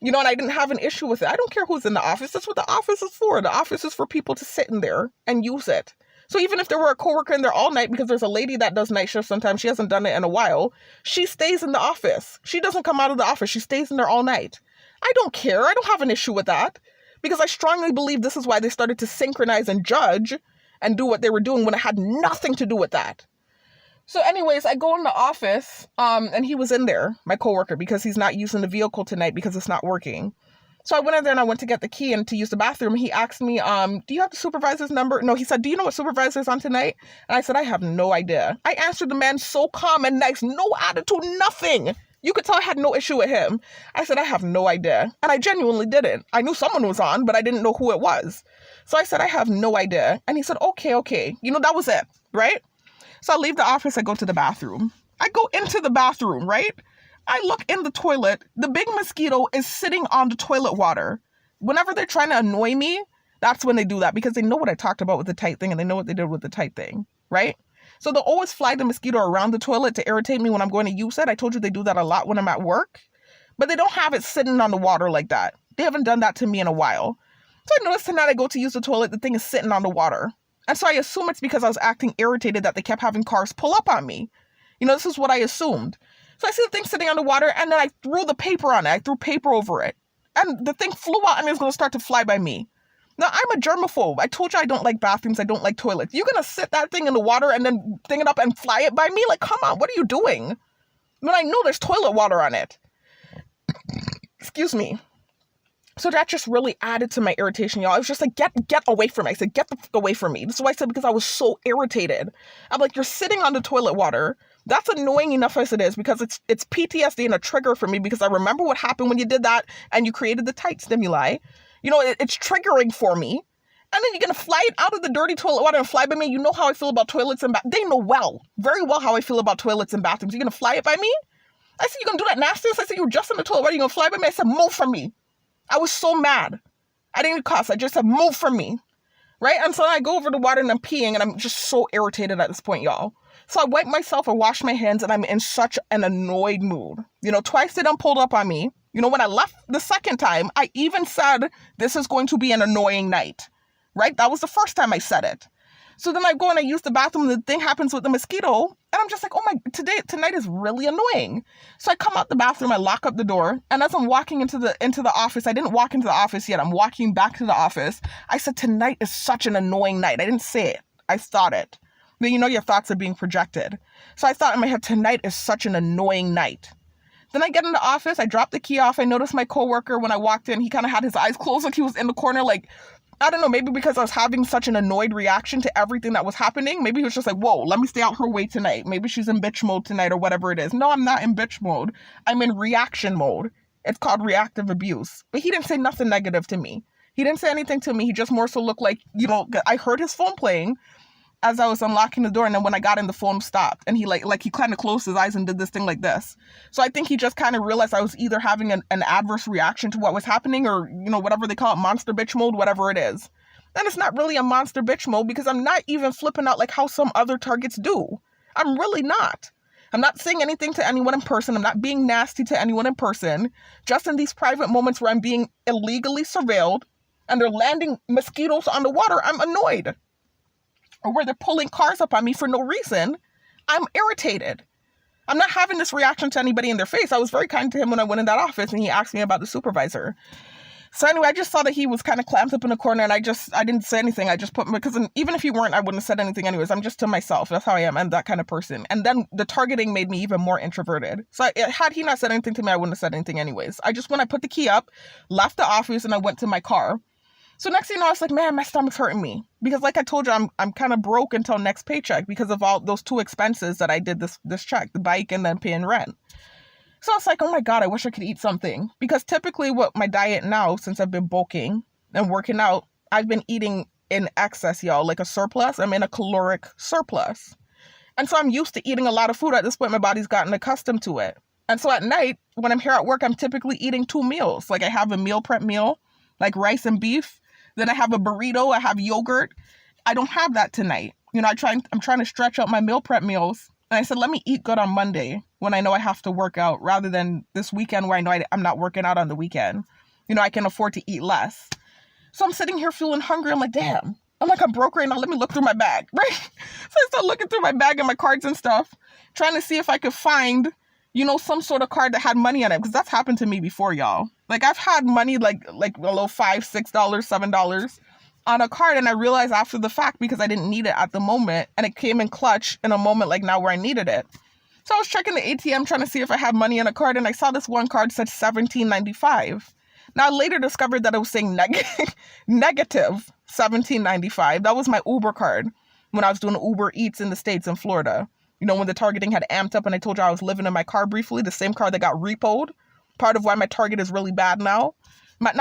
You know, and I didn't have an issue with it. I don't care who's in the office. That's what the office is for. The office is for people to sit in there and use it. So even if there were a coworker in there all night, because there's a lady that does night shifts sometimes, she hasn't done it in a while, she stays in the office. She doesn't come out of the office. She stays in there all night. I don't care. I don't have an issue with that because I strongly believe this is why they started to synchronize and judge and do what they were doing when it had nothing to do with that. So anyways, I go in the office and he was in there, my coworker, because he's not using the vehicle tonight because it's not working. So I went in there and I went to get the key and to use the bathroom. He asked me, do you have the supervisor's number? No, he said, do you know what supervisor's on tonight? And I said, I have no idea. I answered the man so calm and nice, no attitude, nothing. You could tell I had no issue with him. I said, I have no idea. And I genuinely didn't. I knew someone was on, but I didn't know who it was. So I said, I have no idea. And he said, okay. You know, that was it, right? So I leave the office, I go to the bathroom. I go into the bathroom, right? I look in the toilet. The big mosquito is sitting on the toilet water. Whenever they're trying to annoy me, that's when they do that because they know what I talked about with the tight thing and they know what they did with the tight thing, right? So they'll always fly the mosquito around the toilet to irritate me when I'm going to use it. I told you they do that a lot when I'm at work, but they don't have it sitting on the water like that. They haven't done that to me in a while. So I noticed tonight I go to use the toilet, the thing is sitting on the water. And so I assume it's because I was acting irritated that they kept having cars pull up on me. You know, this is what I assumed. So I see the thing sitting on the water and then I threw the paper on it. I threw paper over it. And the thing flew out and it was going to start to fly by me. Now, I'm a germaphobe. I told you I don't like bathrooms. I don't like toilets. You're going to sit that thing in the water and then thing it up and fly it by me? Like, come on, what are you doing? When I know there's toilet water on it. Excuse me. So that just really added to my irritation, y'all. I was just like, get away from me. I said, get the fuck away from me. This is why I said, because I was so irritated. I'm like, you're sitting on the toilet water. That's annoying enough as it is because it's PTSD and a trigger for me because I remember what happened when you did that and you created the tight stimuli. You know, it's triggering for me. And then you're going to fly it out of the dirty toilet water and fly by me. You know how I feel about toilets and they know very well how I feel about toilets and bathrooms. You're going to fly it by me? I said, you're going to do that nastiness? I said, you were just in the toilet water. You're going to fly by me? I said, move from me. I was so mad. I didn't even cuss. I just said, move from me. Right? And so I go over the water and I'm peeing and I'm just so irritated at this point, y'all. So I wipe myself, I wash my hands, and I'm in such an annoyed mood. You know, twice they done pulled up on me. You know, when I left the second time, I even said, this is going to be an annoying night. Right? That was the first time I said it. So then I go and I use the bathroom, and the thing happens with the mosquito, and I'm just like, oh my, tonight is really annoying. So I come out the bathroom, I lock up the door, and as I'm walking into the office, I didn't walk into the office yet, I'm walking back to the office, I said, tonight is such an annoying night. I didn't say it. I thought it. Then you know your thoughts are being projected. So I thought in my head, tonight is such an annoying night. Then I get in the office, I drop the key off, I noticed my coworker when I walked in, he kind of had his eyes closed, like he was in the corner, like, I don't know, maybe because I was having such an annoyed reaction to everything that was happening. Maybe he was just like, whoa, let me stay out her way tonight. Maybe she's in bitch mode tonight or whatever it is. No, I'm not in bitch mode. I'm in reaction mode. It's called reactive abuse. But he didn't say nothing negative to me. He didn't say anything to me. He just more so looked like, I heard his phone playing as I was unlocking the door, and then when I got in, the phone stopped, and he he kind of closed his eyes and did this thing like this. So I think he just kind of realized I was either having an adverse reaction to what was happening, or whatever they call it, monster bitch mode, whatever it is. And it's not really a monster bitch mode, because I'm not even flipping out like how some other targets do. I'm really not. I'm not saying anything to anyone in person. I'm not being nasty to anyone in person. Just in these private moments where I'm being illegally surveilled and they're landing mosquitoes on the water, I'm annoyed. Or where they're pulling cars up on me for no reason, I'm irritated. I'm not having this reaction to anybody in their face. I was very kind to him when I went in that office and he asked me about the supervisor. So anyway, I just saw that he was kind of clamped up in a corner, and I didn't say anything. I just because even if he weren't, I wouldn't have said anything anyways. I'm just to myself. That's how I am. I'm that kind of person. And then the targeting made me even more introverted. So had he not said anything to me, I wouldn't have said anything anyways. When I put the key up, left the office, and I went to my car. So next thing you know, I was like, man, my stomach's hurting me. Because like I told you, I'm kind of broke until next paycheck because of all those 2 expenses that I did this check, the bike and then paying rent. So I was like, oh my God, I wish I could eat something. Because typically what my diet now, since I've been bulking and working out, I've been eating in excess, y'all, like a surplus. I'm in a caloric surplus. And so I'm used to eating a lot of food. At this point, my body's gotten accustomed to it. And so at night, when I'm here at work, I'm typically eating 2 meals. Like I have a meal prep meal, like rice and beef. Then I have a burrito, I have yogurt. I don't have that tonight. I'm trying to stretch out my meal prep meals. And I said, let me eat good on Monday when I know I have to work out, rather than this weekend where I know I'm not working out on the weekend. I can afford to eat less. So I'm sitting here feeling hungry. I'm like, damn. I'm broke right now. Let me look through my bag, right? So I start looking through my bag and my cards and stuff, trying to see if I could find, some sort of card that had money on it. Because that's happened to me before, y'all. Like I've had money like a little $5, $6, $7 on a card, and I realized after the fact because I didn't need it at the moment, and it came in clutch in a moment like now where I needed it. So I was checking the ATM trying to see if I had money on a card, and I saw this one card said $17.95. Now I later discovered that it was saying negative $17.95. That was my Uber card when I was doing Uber Eats in the States in Florida. When the targeting had amped up and I told you I was living in my car briefly, the same car that got repoed. Part of why my target is really bad now. My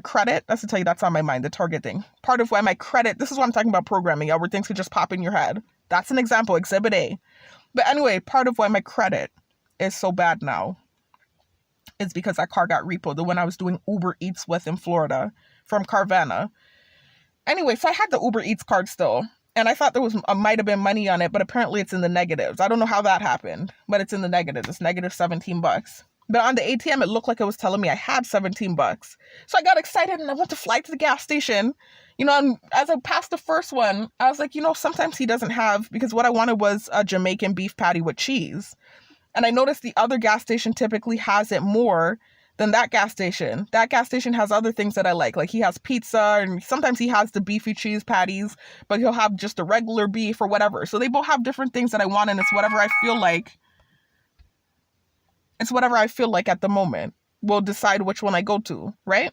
credit. That's to tell you that's on my mind, the target thing. Part of why my credit, this is what I'm talking about programming, y'all, where things could just pop in your head. That's an example, Exhibit A. But anyway, part of why my credit is so bad now is because that car got repoed, the one I was doing Uber Eats with in Florida from Carvana. Anyway, so I had the Uber Eats card still. And I thought there might have been money on it, but apparently it's in the negatives. I don't know how that happened, but it's in the negatives. It's negative $17. But on the ATM, it looked like it was telling me I had $17. So I got excited and I went to fly to the gas station. And as I passed the first one, I was like, sometimes he doesn't have, because what I wanted was a Jamaican beef patty with cheese. And I noticed the other gas station typically has it more than that gas station. That gas station has other things that I like. Like he has pizza, and sometimes he has the beefy cheese patties, but he'll have just a regular beef or whatever. So they both have different things that I want, and it's whatever I feel like. It's whatever I feel like at the moment will decide which one I go to, right?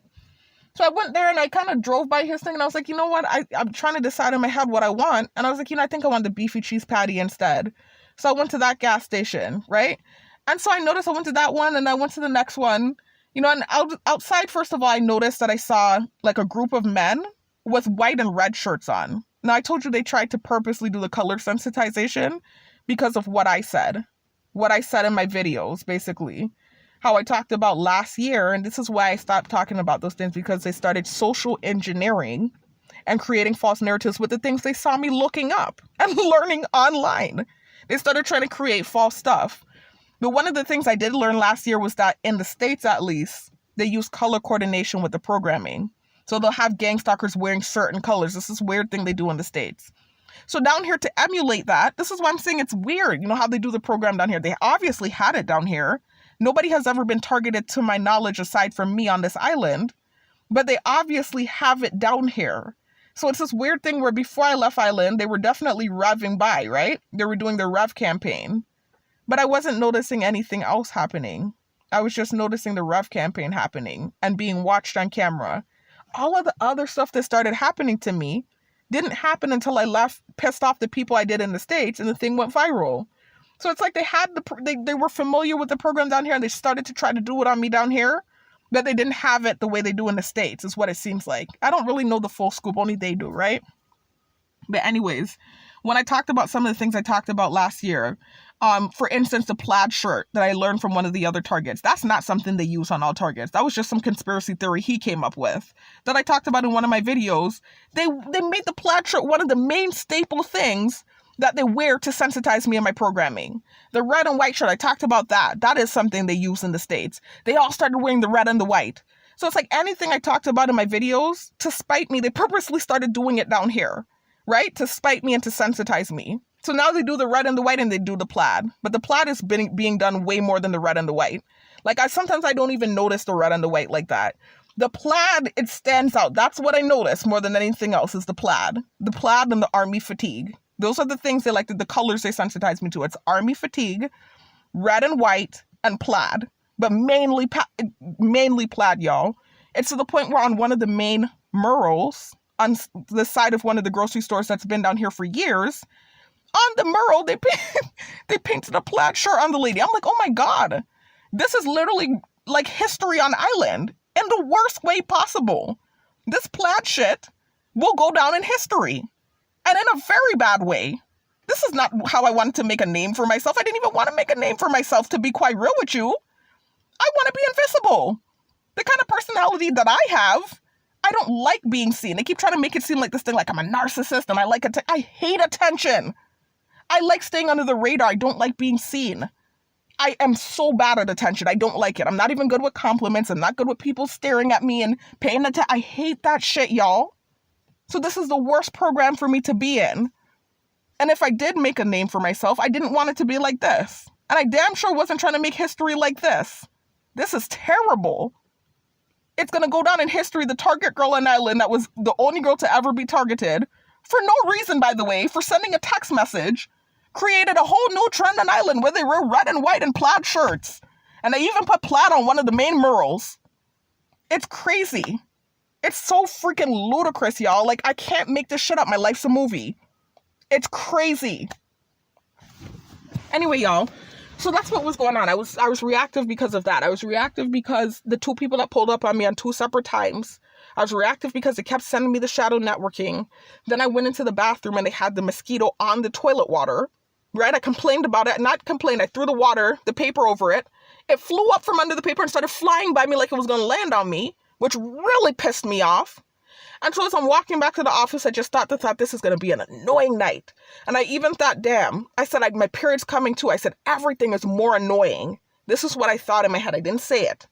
So I went there and I kind of drove by his thing, and I was like, you know what? I'm trying to decide in my head what I want. And I was like, I think I want the beefy cheese patty instead. So I went to that gas station, right? And so I noticed I went to that one and I went to the next one. And outside, first of all, I noticed that I saw like a group of men with white and red shirts on. Now, I told you they tried to purposely do the color sensitization because of what I said in my videos, basically. How I talked about last year, and this is why I stopped talking about those things, because they started social engineering and creating false narratives with the things they saw me looking up and learning online. They started trying to create false stuff. But one of the things I did learn last year was that in the States, at least, they use color coordination with the programming. So they'll have gang stalkers wearing certain colors. This is a weird thing they do in the States. So down here, to emulate that, this is why I'm saying it's weird. How they do the program down here. They obviously had it down here. Nobody has ever been targeted, to my knowledge, aside from me on this island. But they obviously have it down here. So it's this weird thing where before I left island, they were definitely revving by, right? They were doing their rev campaign. But I wasn't noticing anything else happening. I was just noticing the rev campaign happening and being watched on camera. All of the other stuff that started happening to me didn't happen until I left, pissed off the people I did in the States, and the thing went viral. So it's like they were familiar with the program down here and they started to try to do it on me down here, but they didn't have it the way they do in the States, is what it seems like. I don't really know the full scoop, only they do, right? But anyways, when I talked about some of the things I talked about last year, for instance, the plaid shirt that I learned from one of the other targets, that's not something they use on all targets. That was just some conspiracy theory he came up with that I talked about in one of my videos. They made the plaid shirt one of the main staple things that they wear to sensitize me in my programming. The red and white shirt, I talked about that. That is something they use in the States. They all started wearing the red and the white. So it's like anything I talked about in my videos, to spite me, they purposely started doing it down here, right? To spite me and to sensitize me. So now they do the red and the white and they do the plaid. But the plaid is being done way more than the red and the white. Like sometimes I don't even notice the red and the white like that. The plaid, it stands out. That's what I notice more than anything else is the plaid. The plaid and the army fatigue. Those are the things they like, the colors they sensitize me to. It's army fatigue, red and white, and plaid. But mainly plaid, y'all. It's to the point where on one of the main murals, on the side of one of the grocery stores that's been down here for years, on the mural, they painted a plaid shirt on the lady. I'm like, oh my God. This is literally like history on island in the worst way possible. This plaid shit will go down in history. And in a very bad way. This is not how I wanted to make a name for myself. I didn't even want to make a name for myself, to be quite real with you. I want to be invisible. The kind of personality that I have, I don't like being seen. They keep trying to make it seem like this thing, like I'm a narcissist and I hate attention. I like staying under the radar. I don't like being seen. I am so bad at attention. I don't like it. I'm not even good with compliments. I'm not good with people staring at me and paying attention. I hate that shit, y'all. So this is the worst program for me to be in. And if I did make a name for myself, I didn't want it to be like this. And I damn sure wasn't trying to make history like this. This is terrible. It's going to go down in history, the target girl on island that was the only girl to ever be targeted, for no reason, by the way, for sending a text message, created a whole new trend on island where they wear red and white and plaid shirts. And they even put plaid on one of the main murals. It's crazy. It's so freaking ludicrous, y'all. Like, I can't make this shit up. My life's a movie. It's crazy. Anyway, y'all. So that's what was going on. I was reactive because of that. I was reactive because the two people that pulled up on me on two separate times. I was reactive because they kept sending me the shadow networking. Then I went into the bathroom and they had the mosquito on the toilet water. Right? I complained about it. Not complained. I threw the paper over it. It flew up from under the paper and started flying by me like it was going to land on me, which really pissed me off. And so as I'm walking back to the office, I just thought this is going to be an annoying night. And I even thought, damn, I said, my period's coming too. I said, everything is more annoying. This is what I thought in my head. I didn't say it.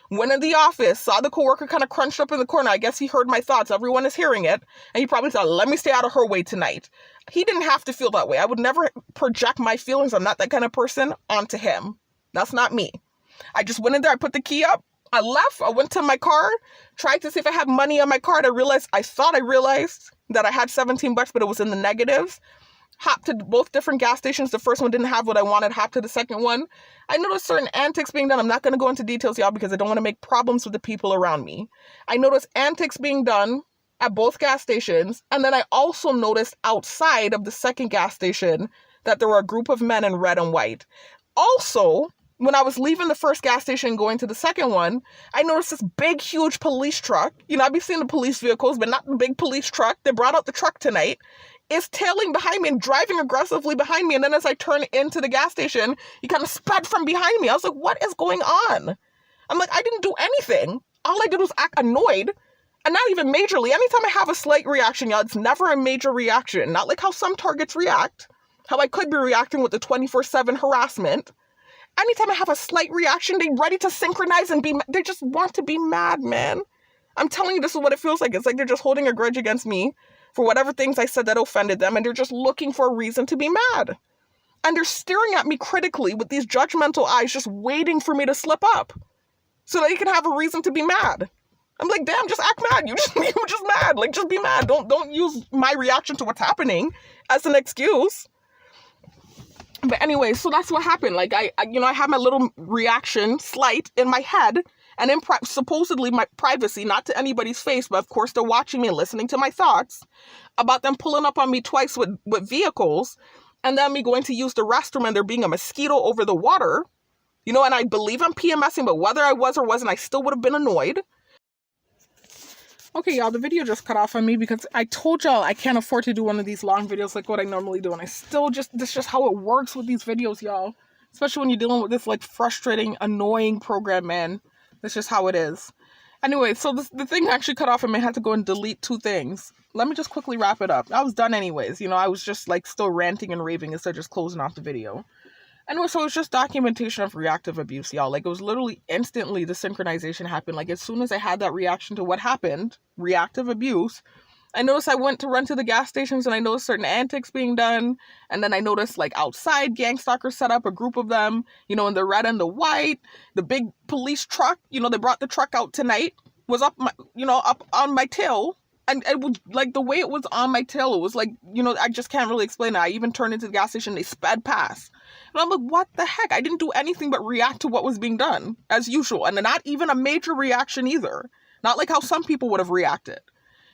Went in the office, saw the coworker kind of crunched up in the corner. I guess he heard my thoughts. Everyone is hearing it. And he probably thought, let me stay out of her way tonight. He didn't have to feel that way. I would never project my feelings. I'm not that kind of person onto him. That's not me. I just went in there. I put the key up. I left. I went to my car, tried to see if I had money on my card. I thought I realized that I had $17, but it was in the negatives. Hopped to both different gas stations. The first one didn't have what I wanted. Hopped to the second one. I noticed certain antics being done. I'm not going to go into details, y'all, because I don't want to make problems with the people around me. I noticed antics being done at both gas stations. And then I also noticed outside of the second gas station that there were a group of men in red and white. Also, when I was leaving the first gas station going to the second one, I noticed this big, huge police truck. You know, I've been seeing the police vehicles, but not the big police truck. They brought out the truck tonight. It's tailing behind me and driving aggressively behind me. And then as I turn into the gas station, he kind of sped from behind me. I was like, what is going on? I'm like, I didn't do anything. All I did was act annoyed. And not even majorly. Anytime I have a slight reaction, y'all, it's never a major reaction. Not like how some targets react. How I could be reacting with the 24/7 harassment. Anytime I have a slight reaction, they're ready to synchronize and they just want to be mad, man. I'm telling you, this is what it feels like. It's like they're just holding a grudge against me for whatever things I said that offended them, and they're just looking for a reason to be mad. And they're staring at me critically with these judgmental eyes, just waiting for me to slip up so that you can have a reason to be mad. I'm like, damn, just act mad. You're just mad. Like, just be mad. Don't use my reaction to what's happening as an excuse. But anyway, so that's what happened. Like, I had my little reaction, slight, in my head, and in supposedly my privacy, not to anybody's face, but of course they're watching me and listening to my thoughts about them pulling up on me twice with vehicles. and then me going to use the restroom and there being a mosquito over the water, you know, and I believe I'm PMSing, but whether I was or wasn't, I still would have been annoyed. Okay, y'all, the video just cut off on me because I told y'all I can't afford to do one of these long videos like what I normally do, and I still just, this is just how it works with these videos, y'all. Especially when you're dealing with this, like, frustrating, annoying program, man. That's just how it is. Anyway, so the thing actually cut off and I had to go and delete 2 things. Let me just quickly wrap it up. I was done anyways, you know, I was just, like, still ranting and raving instead of just closing off the video. Anyway, so it's just documentation of reactive abuse, y'all. Like, it was literally instantly the synchronization happened. Like, as soon as I had that reaction to what happened, reactive abuse, I noticed I went to run to the gas stations and I noticed certain antics being done. And then I noticed, like, outside, gang stalkers set up, a group of them, you know, in the red and the white. The big police truck, you know, they brought the truck out tonight, was up, my, you know, up on my tail. And it was, like, the way it was on my tail, it was like, you know, I just can't really explain it. I even turned into the gas station, they sped past. And I'm like, what the heck? I didn't do anything but react to what was being done, as usual. And not even a major reaction either. Not like how some people would have reacted.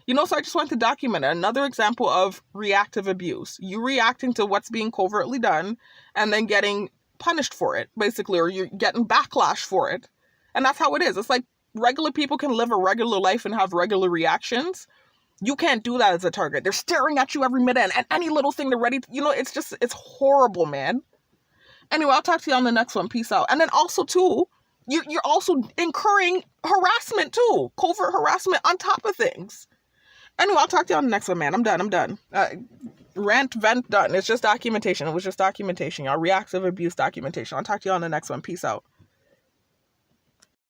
You know, so I just want to document it. Another example of reactive abuse. You reacting to what's being covertly done and then getting punished for it, basically, or you're getting backlash for it. And that's how it is. It's like regular people can live a regular life and have regular reactions. You can't do that as a target. They're staring at you every minute and any little thing they're ready to, you know, it's just, it's horrible, man. Anyway, I'll talk to you on the next one. Peace out. And then also, too, you're also incurring harassment, too. Covert harassment on top of things. Anyway, I'll talk to you on the next one, man. I'm done. Rant, vent, done. It's just documentation. It was just documentation, y'all. Reactive abuse documentation. I'll talk to you on the next one. Peace out.